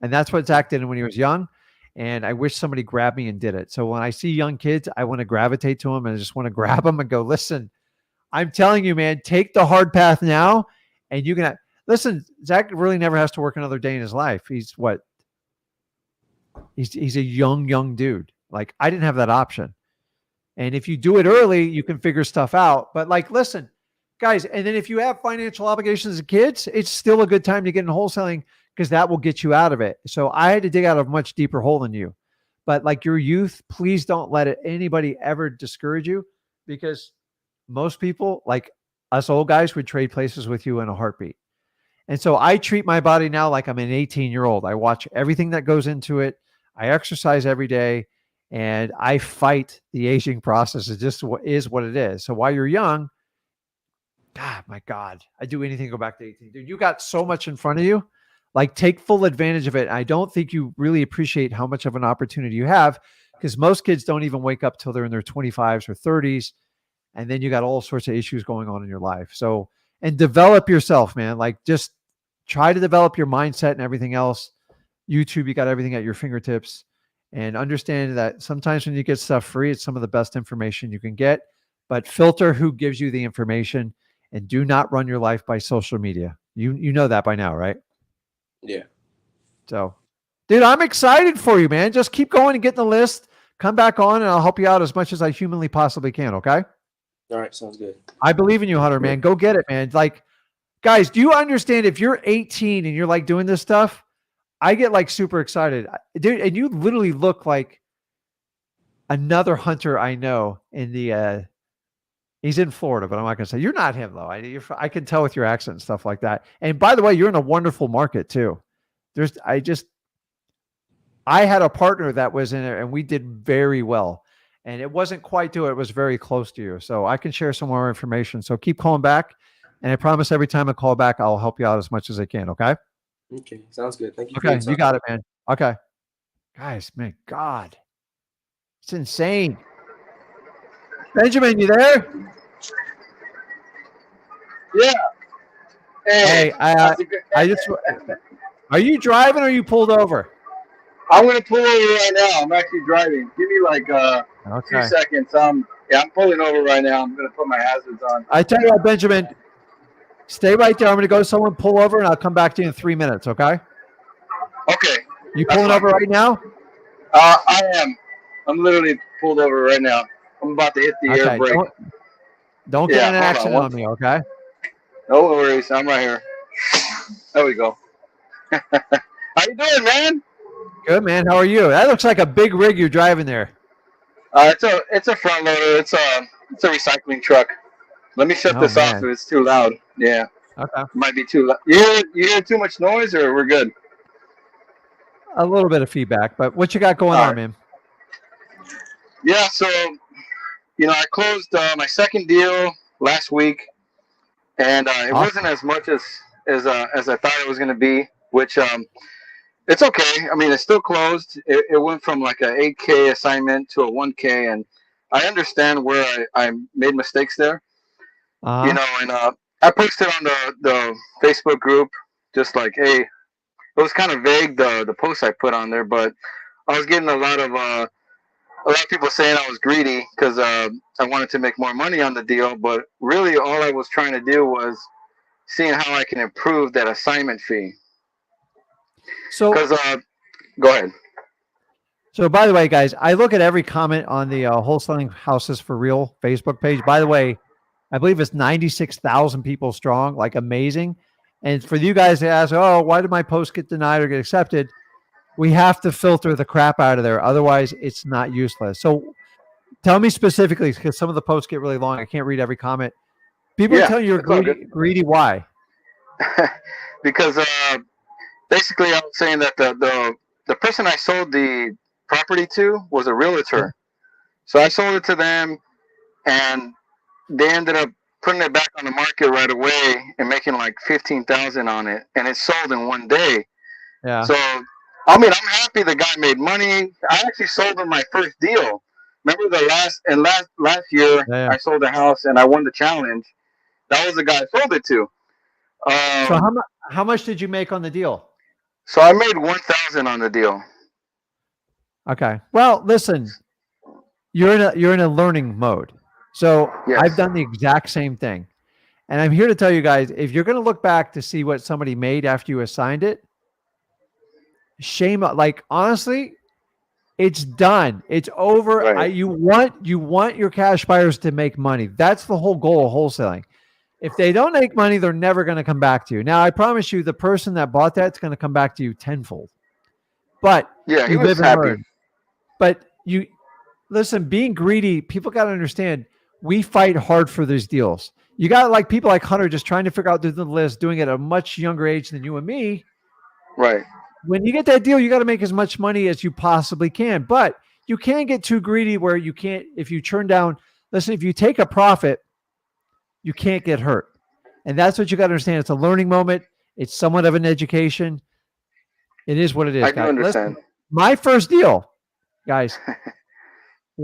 And that's what Zach did when he was young. And I wish somebody grabbed me and did it. So when I see young kids, I want to gravitate to them and I just want to grab them and go, listen, I'm telling you, man, take the hard path now. And you can listen, Zach really never has to work another day in his life. He's what? He's a young dude. Like I didn't have that option. And if you do it early, you can figure stuff out. But like, listen, guys, and then if you have financial obligations as kids, it's still a good time to get in wholesaling because that will get you out of it. So I had to dig out a much deeper hole than you. But like your youth, please don't let anybody ever discourage you because most people, like us old guys, would trade places with you in a heartbeat. And so I treat my body now like I'm an 18-year-old. I watch everything that goes into it. I exercise every day and I fight the aging process. It just is what it is. So while you're young, God, my God, I'd do anything to go back to 18. Dude, you got so much in front of you. Like take full advantage of it. I don't think you really appreciate how much of an opportunity you have because most kids don't even wake up till they're in their 25s or 30s. And then you got all sorts of issues going on in your life. So, and develop yourself, man. Like just try to develop your mindset and everything else. YouTube, you got everything at your fingertips and understand that sometimes when you get stuff free, it's some of the best information you can get, but filter who gives you the information and do not run your life by social media. You know that by now, right? Yeah. So, dude, I'm excited for you, man. Just keep going and get the list. Come back on and I'll help you out as much as I humanly possibly can. Okay. All right. Sounds good. I believe in you, Hunter, man. Go get it, man. Like, guys, do you understand if you're 18 and you're like doing this stuff? I get like super excited, dude. And you literally look like another hunter I know in the, he's in Florida, but I'm not going to say you're not him though. I can tell with your accent and stuff like that. And by the way, you're in a wonderful market too. I had a partner that was in it and we did very well. and it wasn't quite to it. It was very close to you. So I can share some more information. So keep calling back. And I promise every time I call back, I'll help you out as much as I can. Okay. Okay, sounds good. Thank you. For Okay. your time. You got it, man. Okay. Guys, man, God, it's insane. Benjamin, you there? Yeah. Hey, Hey, I just, are you driving or are you pulled over? I'm gonna pull over right now. I'm actually driving. Give me like 2 Okay. seconds. I'm pulling over right now. I'm gonna put my hazards on. I tell you what, Benjamin, stay right there. I'm going to go to someone, pull over, and I'll come back to you in 3 minutes. Okay. Okay. You That's pulling fine. over right now? I am. I'm literally pulled over right now. I'm about to hit the air Okay. brake. Don't Yeah, get in an hold on, accident one- on me. Okay. No worries. I'm right here. There we go. How you doing, man? Good, man. How are you? That looks like a big rig you're driving there. It's a front loader. It's a recycling truck. Let me shut Oh, this off man. if it's too loud. Yeah, Okay. might be too loud. You hear too much noise, or we're good? A little bit of feedback, but what you got going All on, right. man? Yeah, so I closed my second deal last week, and it Awesome. wasn't as much as I thought it was going to be, which it's okay. I mean, it's still closed. It went from like a 8K assignment to a 1K, and I understand where I made mistakes there. Uh-huh. And I posted on the Facebook group, just like, hey, it was kind of vague, the post I put on there, but I was getting a lot of people saying I was greedy because I wanted to make more money on the deal, but really all I was trying to do was seeing how I can improve that assignment fee. So, Because go ahead. So, by the way, guys, I look at every comment on the Wholesaling Houses for Real Facebook page. By the way, I believe it's 96,000 people strong, like amazing. And for you guys to ask, oh, why did my post get denied or get accepted? We have to filter the crap out of there. Otherwise, it's not useless. So tell me specifically, because some of the posts get really long. I can't read every comment. People are telling you you're it's all greedy. Greedy, why? Because basically I was saying that the person I sold the property to was a realtor. Yeah. So I sold it to them, and they ended up putting it back on the market right away and making like 15,000 on it, and it sold in one day. Yeah. So I mean, I'm happy the guy made money. I actually sold him my first deal. Remember the last year Yeah. I sold a house and I won the challenge. That was the guy I sold it to. So how much did you make on the deal? So I made 1,000 on the deal. Okay. Well, listen, you're in a learning mode. So Yes. I've done the exact same thing. And I'm here to tell you guys, if you're going to look back to see what somebody made after you assigned it, shame, like honestly, it's done. It's over. Right. You want your cash buyers to make money. That's the whole goal of wholesaling. If they don't make money, they're never going to come back to you. Now, I promise you, the person that bought that's going to come back to you tenfold. But Yeah, he you was live and happy. learn. But you listen, being greedy, people got to understand we fight hard for these deals. You got like people like Hunter just trying to figure out the list, doing it at a much younger age than you and me. Right. When you get that deal, you got to make as much money as you possibly can. But you can't get too greedy where you can't, if you turn down, listen, if you take a profit, you can't get hurt. And that's what you got to understand. It's a learning moment. It's somewhat of an education. It is what it is. I do understand. Listen, my first deal, guys.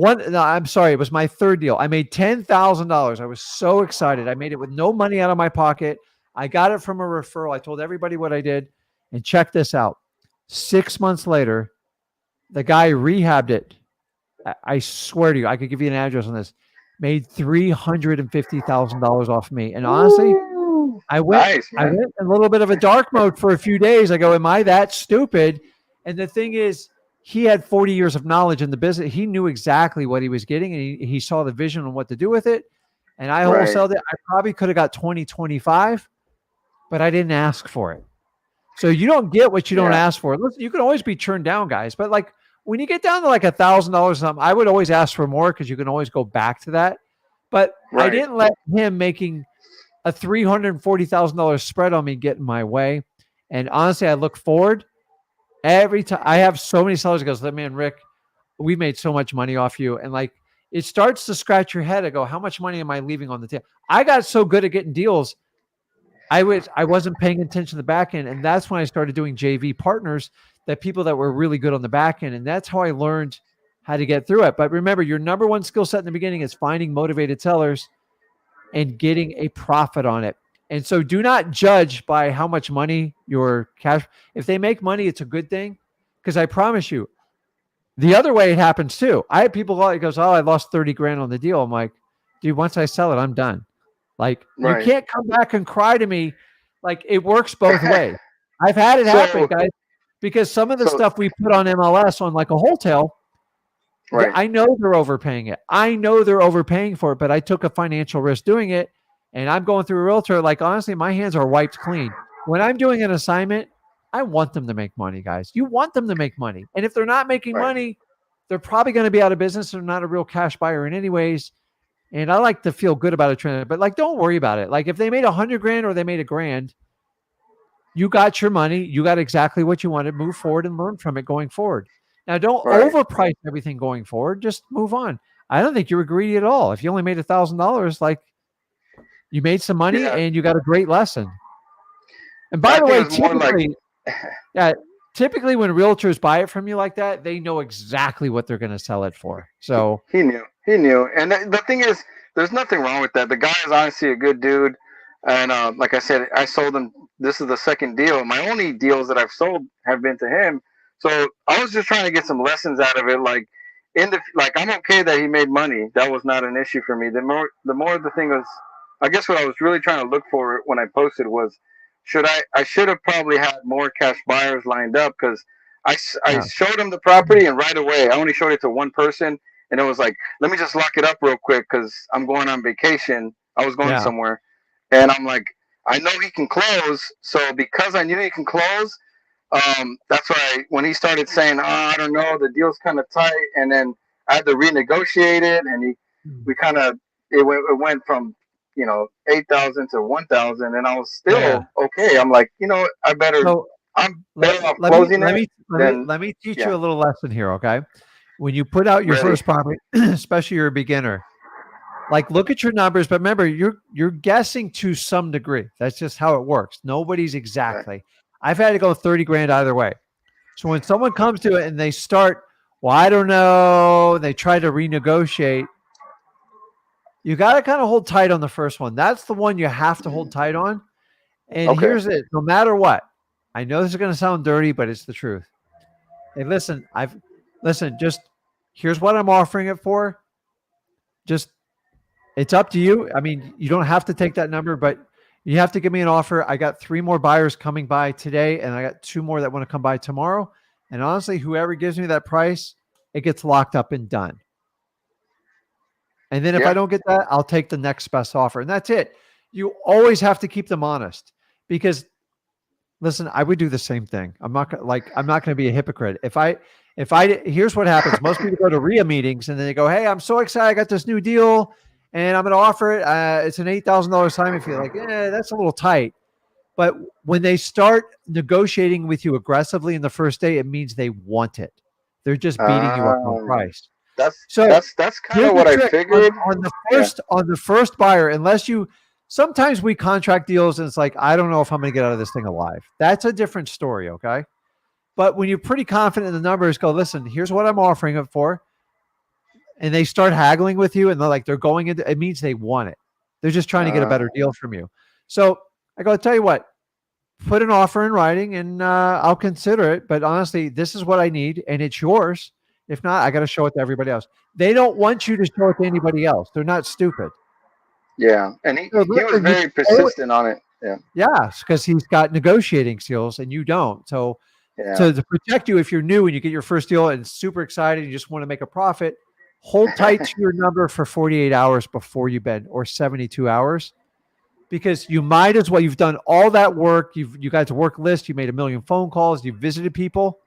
I'm sorry, it was my third deal. I made $10,000. I was so excited. I made it with no money out of my pocket. I got it from a referral. I told everybody what I did. And check this out. 6 months later, the guy rehabbed it. I swear to you, I could give you an address on this. Made $350,000 off me. And honestly, I went in a little bit of a dark mode for a few days. I go, am I that stupid? And the thing is, he had 40 years of knowledge in the business. He knew exactly what he was getting, and he saw the vision on what to do with it. And I wholesaled it. I probably could have got 20, 25, but I didn't ask for it. So you don't get what you don't ask for. Listen, you can always be turned down, guys. But like when you get down to like $1,000 or something, I would always ask for more because you can always go back to that. But I didn't let him making a $340,000 spread on me get in my way. And honestly, I look forward every time. I have so many sellers that goes, man, Rick, we made so much money off you. And like, it starts to scratch your head. I go, how much money am I leaving on the table? I got so good at getting deals. I wasn't paying attention to the back end. And that's when I started doing JV partners, that people that were really good on the back end. And that's how I learned how to get through it. But remember, your number one skill set in the beginning is finding motivated sellers and getting a profit on it. And so do not judge by how much money your cash, if they make money, it's a good thing. Because I promise you, the other way it happens too. I have people that goes, oh, I lost 30 grand on the deal. I'm like, dude, once I sell it, I'm done. Like, you can't come back and cry to me. Like, it works both ways. I've had it happen, guys, because some of the stuff we put on MLS on like a wholesale, I know they're overpaying it. I know they're overpaying for it, but I took a financial risk doing it. And I'm going through a realtor. Like, honestly, my hands are wiped clean. When I'm doing an assignment, I want them to make money, guys. You want them to make money. And if they're not making money, they're probably going to be out of business. They're not a real cash buyer in any ways. And I like to feel good about a trend, but like, don't worry about it. Like, if they made 100 grand or they made $1,000, you got your money. You got exactly what you wanted. Move forward and learn from it going forward. Now, don't overprice everything going forward. Just move on. I don't think you were greedy at all. If you only made $1,000, like, you made some money and you got a great lesson. And by the way, typically when realtors buy it from you like that, they know exactly what they're going to sell it for. So he knew. And the thing is, there's nothing wrong with that. The guy is honestly a good dude. And like I said, I sold him. This is the second deal. My only deals that I've sold have been to him. So I was just trying to get some lessons out of it. Like, I'm okay that he made money. That was not an issue for me. The more the thing was, I guess what I was really trying to look for when I posted was, I should have probably had more cash buyers lined up, because I showed him the property, and right away I only showed it to one person, and it was like, let me just lock it up real quick because I'm going on vacation. I was going somewhere, and I'm like, I know he can close, so because I knew he can close, that's why when he started saying, oh, I don't know, the deal's kind of tight, and then I had to renegotiate it, and it went from 8,000 to 1,000, and I was still okay. I'm like, I better. I'm better off closing it. Let me teach you a little lesson here, okay? When you put out your first property, especially you're a beginner, like, look at your numbers, but remember, you're guessing to some degree. That's just how it works. Nobody's exactly. Right. I've had to go 30 grand either way. So when someone comes to it and they start, well, I don't know, they try to renegotiate. You got to kind of hold tight on the first one. That's the one you have to hold tight on. And here's it. No matter what, I know this is going to sound dirty, but it's the truth. Hey, listen, just here's what I'm offering it for. Just, it's up to you. I mean, you don't have to take that number, but you have to give me an offer. I got 3 more buyers coming by today, and I got 2 more that want to come by tomorrow. And honestly, whoever gives me that price, it gets locked up and done. And then if I don't get that, I'll take the next best offer. And that's it. You always have to keep them honest, because listen, I would do the same thing. I'm not going to be a hypocrite. Here's what happens. Most people go to RIA meetings and then they go, hey, I'm so excited. I got this new deal and I'm going to offer it. It's an $8,000 assignment fee. Like, that's a little tight. But when they start negotiating with you aggressively in the first day, it means they want it. They're just beating you up on price. That's kind of what I figured on the first buyer. Unless sometimes we contract deals and it's like, I don't know if I'm going to get out of this thing alive. That's a different story. Okay. But when you're pretty confident in the numbers, go, listen, here's what I'm offering it for. And they start haggling with you and they're going into, it means they want it. They're just trying to get a better deal from you. So I go, tell you what, put an offer in writing and I'll consider it. But honestly, this is what I need and it's yours. If not, I got to show it to everybody else. They don't want you to show it to anybody else. They're not stupid. Yeah. And he was very persistent on it. Yeah. Yeah. Because he's got negotiating skills and you don't. So to protect you, if you're new and you get your first deal and super excited, you just want to make a profit, hold tight to your number for 48 hours before you bid, or 72 hours. Because you might as well, you've done all that work. You got a work list. You made 1 million phone calls. You visited people.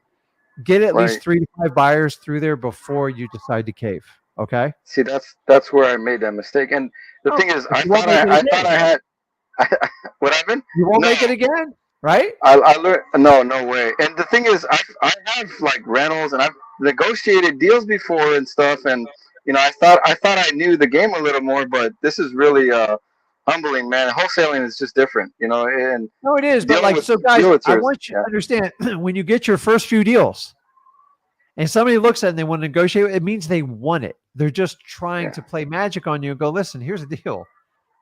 Get at least 3 to 5 buyers through there before you decide to cave. Okay. See, that's where I made that mistake. And the thing is, I thought I had. What happened? You won't make it again, right? I learned. No way. And the thing is, I have like rentals, and I've negotiated deals before and stuff, and I thought I knew the game a little more, but this is really humbling, man. Wholesaling is just different, and No, it is. But dealing like, with so guys, I realtors. want you to Yeah. understand when you get your first few deals and somebody looks at it and they want to negotiate, it means they want it. They're just trying Yeah. to play magic on you and go, listen, here's the deal.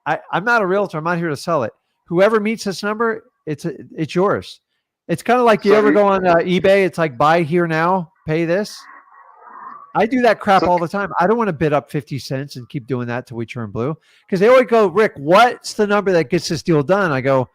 I'm not a realtor. I'm not here to sell it. Whoever meets this number, it's yours. It's kind of like you So ever you- go on eBay. It's like buy here now, pay this. I do that crap So- all the time. I don't want to bid up 50 cents and keep doing that till we turn blue. Because they always go, Rick, what's the number that gets this deal done? I go,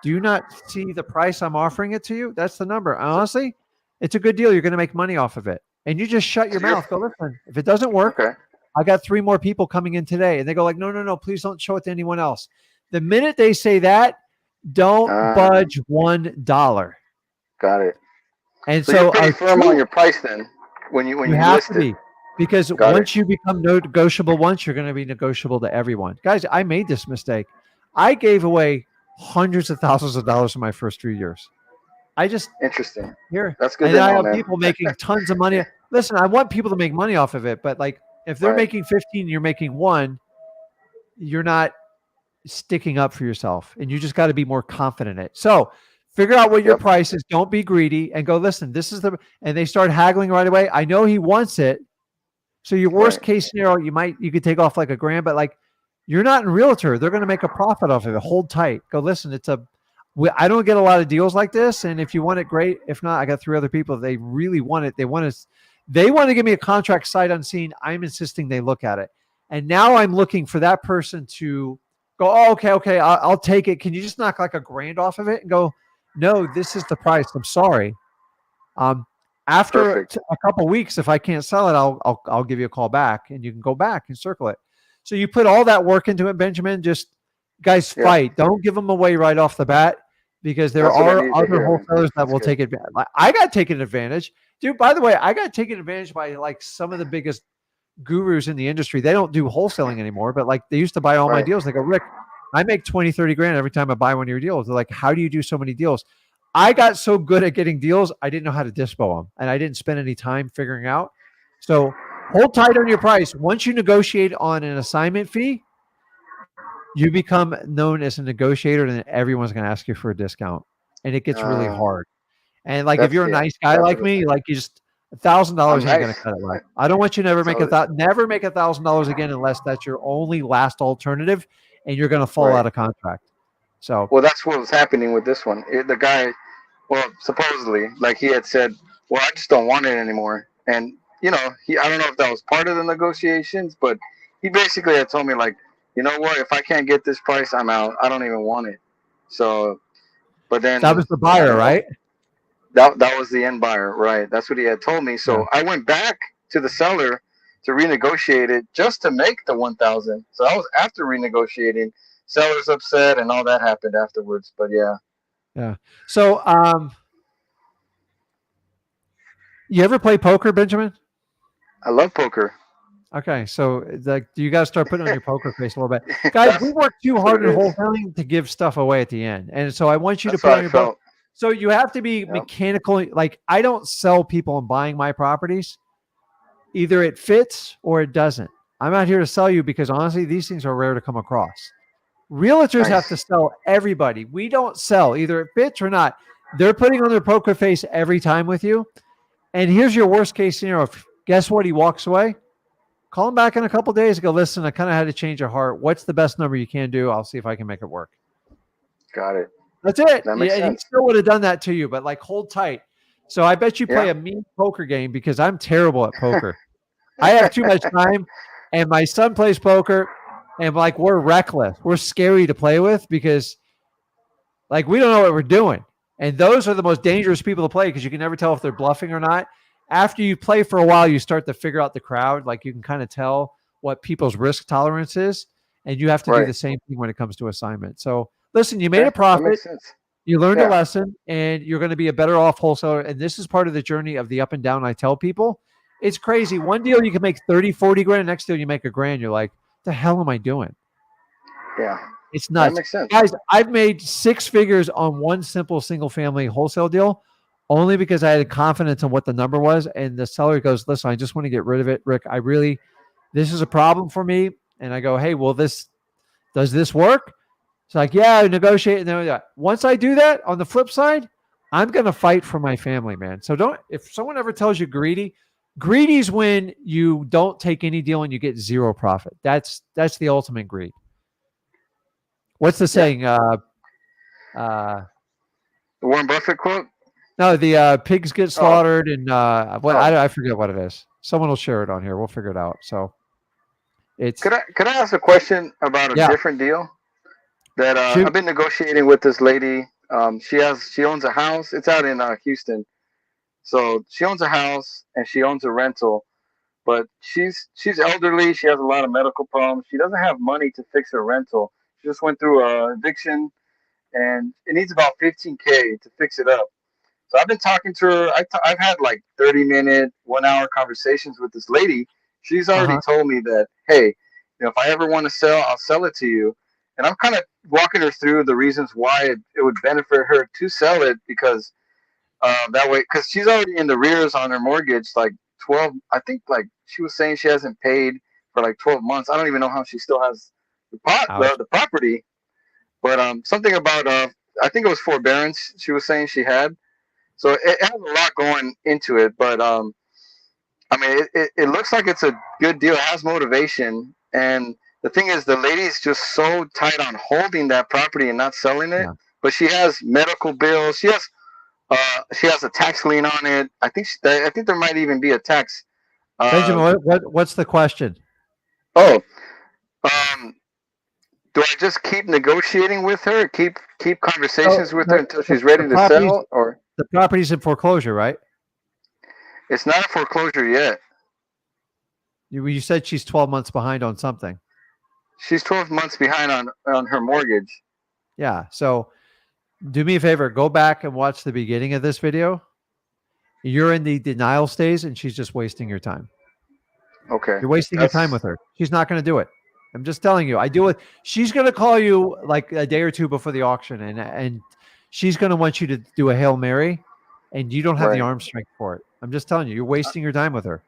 do you not see the price I'm offering it to you? That's the number. Honestly, it's a good deal. You're going to make money off of it. And you just shut your So you're- mouth. Go, listen, if it doesn't work, Okay. I got 3 more people coming in today. And they go like, no, please don't show it to anyone else. The minute they say that, don't budge $1. Got it. And So you're so pretty firm on your price then when you have list to be, it. because Got once you become negotiable once, you're going to be negotiable to everyone. Guys, I made this mistake. I gave away hundreds of thousands of dollars in my first 3 years. I just Interesting. here, That's good and to I know, have man. people making tons of money. Listen, I want people to make money off of it, but like if they're Right. making 15, you're making 1, you're not sticking up for yourself, and you just got to be more confident in it. So figure out what your Yep. price is. Don't be greedy and go, listen, this is and they start haggling right away. I know he wants it. So your worst Right. case scenario, you could take off like $1,000, but like you're not in realtor. They're going to make a profit off of it. Hold tight. Go, listen, I don't get a lot of deals like this. And if you want it, great. If not, I got 3 other people. If they really want it. They want to give me a contract sight unseen. I'm insisting they look at it. And now I'm looking for that person to go, oh, okay. I'll take it. Can you just knock like $1,000 off of it and go, no, this is the price. I'm sorry. After Perfect. a couple weeks, if I can't sell it, I'll give you a call back and you can go back and circle it. So you put all that work into it, Benjamin. Just guys, Yeah. fight. Don't give them away right off the bat, because there That's what I are needed to other hear, man. wholesalers that That's will good. take advantage. I got taken advantage, dude. By the way, I got taken advantage by like some of the biggest gurus in the industry. They don't do wholesaling anymore, but like they used to buy all my Right. deals. They go, Rick, I make 20, 30 grand every time I buy one of your deals. They're like, how do you do so many deals? I got so good at getting deals, I didn't know how to dispo them, and I didn't spend any time figuring out. So hold tight on your price. Once you negotiate on an assignment fee, you become known as a negotiator, and then everyone's going to ask you for a discount, and it gets really hard. And like if That's- you're a yeah, nice guy that's like what me, like you just $1,000 I'm ain't going nice. to cut it. Like I don't want you to never make So- never make $1,000 again unless that's your only last alternative, and you're going to fall Right. out of contract. So Well, that's what was happening with this one. The guy, well, supposedly, like he had said, well, I just don't want it anymore. And, I don't know if that was part of the negotiations, but he basically had told me, like, you know what, if I can't get this price, I'm out. I don't even want it. So, but then. that was the buyer, right? That was the end buyer, right? That's what he had told me. So I went back to the seller to renegotiate it just to make the 1,000. So I was after renegotiating. Seller's upset and all that happened afterwards. But yeah. So, you ever play poker, Benjamin? I love poker. Okay, so like, you got to start putting on your poker face a little bit, guys. We work too hard in wholesaling to give stuff away at the end, and so I want you to That's put how on I your felt. So you have to be Yep. mechanical. Like I don't sell people on buying my properties. Either it fits or it doesn't. I'm not here to sell you because honestly, these things are rare to come across. Realtors have to sell everybody. We don't sell. Either it fits or not. They're putting on their poker face every time with you. And here's your worst case scenario. Guess what? He walks away. Call him back in a couple of days and go, listen, I kind of had to change your heart. What's the best number you can do? I'll see if I can make it work. Got it. That's it. That makes He sense. still would have done that to you, but like hold tight. So I bet you play Yeah. a mean poker game because I'm terrible at poker. I have too much time, and my son plays poker, and like we're reckless. We're scary to play with because like we don't know what we're doing. And those are the most dangerous people to play because you can never tell if they're bluffing or not. After you play for a while, you start to figure out the crowd. Like you can kind of tell what people's risk tolerance is, and you have to do Right. the same thing when it comes to assignment. So listen, you made Okay, a profit. That makes sense. You learned a Yeah. lesson, and you're going to be a better off wholesaler. And this is part of the journey of the up and down. I tell people, it's crazy. One deal you can make 30, 40 grand. Next deal you make $1,000. You're like, the hell am I doing? Yeah. It's That nuts. makes sense. Guys, I've made 6 figures on one simple single family wholesale deal only because I had confidence in what the number was. And the seller goes, listen, I just want to get rid of it, Rick. this is a problem for me. And I go, hey, does this work? It's like, yeah, negotiate. And then once I do that, on the flip side, I'm going to fight for my family, man. So if someone ever tells you greedy's when you don't take any deal and you get zero profit. That's the ultimate greed. What's the saying? The Warren Buffett quote? No, the pigs get slaughtered I forget what it is. Someone will share it on here. We'll figure it out. So it's. Could I ask a question about a different deal that I've been negotiating with this lady? She owns a house. It's out in Houston. So she owns a house and she owns a rental, but she's elderly. She has a lot of medical problems. She doesn't have money to fix her rental. She just went through a eviction, and it needs about $15K to fix it up. So I've been talking to her. I've had like 30-minute, 1 hour conversations with this lady. She's already told me that, hey, if I ever want to sell, I'll sell it to you. And I'm kind of walking her through the reasons why it would benefit her to sell it, because that way, because she's already in the rears on her mortgage, like 12. I think like she was saying she hasn't paid for like 12 months. I don't even know how she still has the property, but something about I think it was forbearance she was saying she had. So it has a lot going into it, but I mean, it looks like it's a good deal. It has motivation, and the thing is, the lady's just so tight on holding that property and not selling it. Yeah. But she has medical bills. She has a tax lien on it. I think there might even be a tax. Benjamin, what's the question? Oh, do I just keep negotiating with her? Keep conversations with her until she's ready to sell, or the property's in foreclosure, right? It's not a foreclosure yet. You said she's 12 months behind on something. She's 12 months behind on her mortgage. Yeah. So do me a favor, go back and watch the beginning of this video. You're in the denial stage and she's just wasting your time. Okay. You're wasting your time with her. She's not going to do it. I'm just telling you. She's going to call you like a day or two before the auction, and she's going to want you to do a Hail Mary, and you don't have the arm strength for it. I'm just telling you, you're wasting your time with her.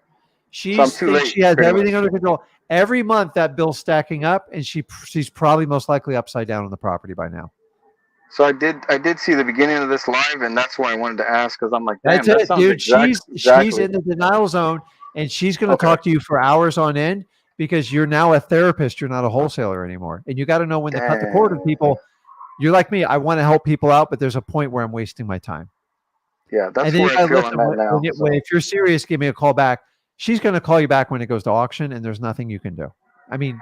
She has everything under control. Every month that bill's stacking up, and she's probably most likely upside down on the property by now. So I did see the beginning of this live, and that's why I wanted to ask, because I'm like, damn, that's it, dude. She's in the denial zone, and she's going to talk to you for hours on end, because you're now a therapist. You're not a wholesaler anymore, and you got to know when to cut the cord with people. You're like me. I want to help people out, but there's a point where I'm wasting my time. Yeah, that's where I feel I'm at now. If you're serious, give me a call back. She's going to call you back when it goes to auction, and there's nothing you can do. I mean,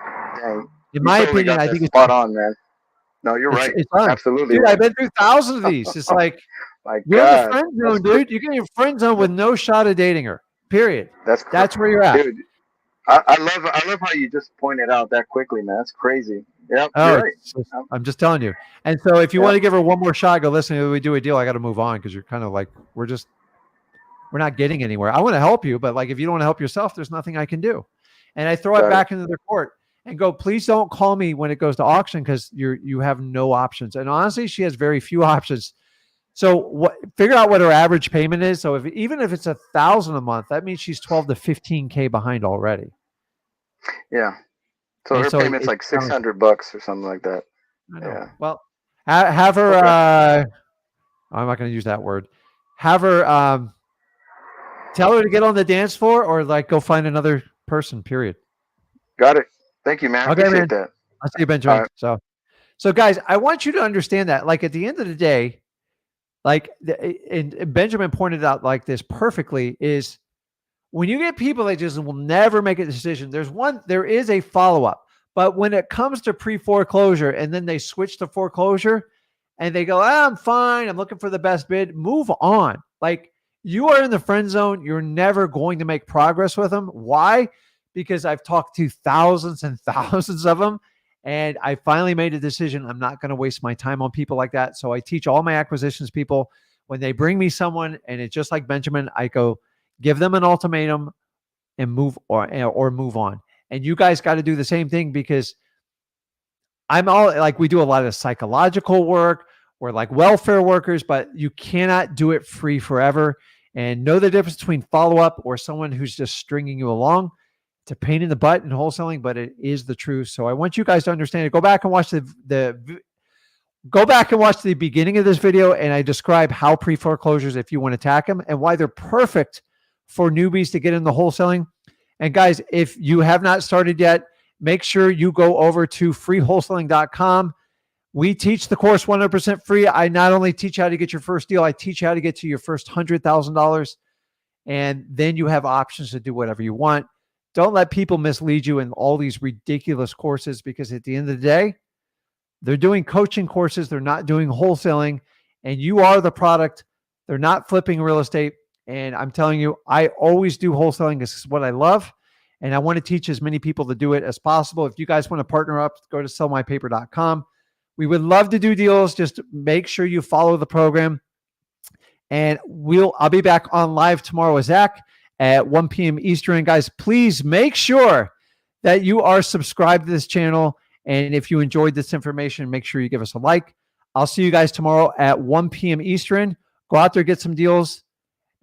in my opinion, I think it's spot on, man. No, you're right. It's absolutely. Dude, I've been through thousands of these. It's like, you're in the friend zone, dude. You get your friend zone with no shot of dating her. Period. That's where you're at. Dude, I love how you just pointed out that quickly, man. That's crazy. Yep. Right. I'm just telling you. And so if you want to give her one more shot, go, listen, if we do a deal, I got to move on, because you're kind of like, we're not getting anywhere. I want to help you, but like, if you don't want to help yourself, there's nothing I can do. And I throw it back into the court and go, please don't call me when it goes to auction, because you have no options. And honestly, she has very few options. So figure out what her average payment is. So even if it's $1,000 a month, that means she's 12 to 15K behind already. Yeah. So her payment's like $600 or something like that. I know. Yeah. Well, have her. I'm not going to use that word. Have her. Tell her to get on the dance floor, or like go find another person. Period. Got it. Thank you, man. Okay, appreciate that. I'll see you, Benjamin. Right. So guys, I want you to understand that, like, at the end of the day, like, and Benjamin pointed out like this perfectly, is when you get people that just will never make a decision, there is a follow-up. But when it comes to pre-foreclosure and then they switch to foreclosure and they go, I'm fine, I'm looking for the best bid, move on. Like, you are in the friend zone. You're never going to make progress with them. Why? Because I've talked to thousands and thousands of them, and I finally made a decision. I'm not going to waste my time on people like that. So I teach all my acquisitions people, when they bring me someone, and it's just like Benjamin, I go, give them an ultimatum and move or move on. And you guys got to do the same thing, because we do a lot of psychological work. We're like welfare workers, but you cannot do it free forever. And know the difference between follow-up or someone who's just stringing you along. It's a pain in the butt in wholesaling, but it is the truth. So I want you guys to understand it. Go back and watch go back and watch the beginning of this video, and I describe how pre-foreclosures, if you want to attack them, and why they're perfect for newbies to get into wholesaling. And guys, if you have not started yet, make sure you go over to freewholesaling.com. We teach the course 100% free. I not only teach how to get your first deal, I teach how to get to your first $100,000. And then you have options to do whatever you want. Don't let people mislead you in all these ridiculous courses, because at the end of the day, they're doing coaching courses. They're not doing wholesaling, and you are the product. They're not flipping real estate. And I'm telling you, I always do wholesaling. This is what I love. And I want to teach as many people to do it as possible. If you guys want to partner up, go to sellmypaper.com. We would love to do deals. Just make sure you follow the program. And I'll be back on live tomorrow with Zach at 1 p.m. Eastern. Guys, please make sure that you are subscribed to this channel. And if you enjoyed this information, make sure you give us a like. I'll see you guys tomorrow at 1 p.m. Eastern. Go out there, get some deals.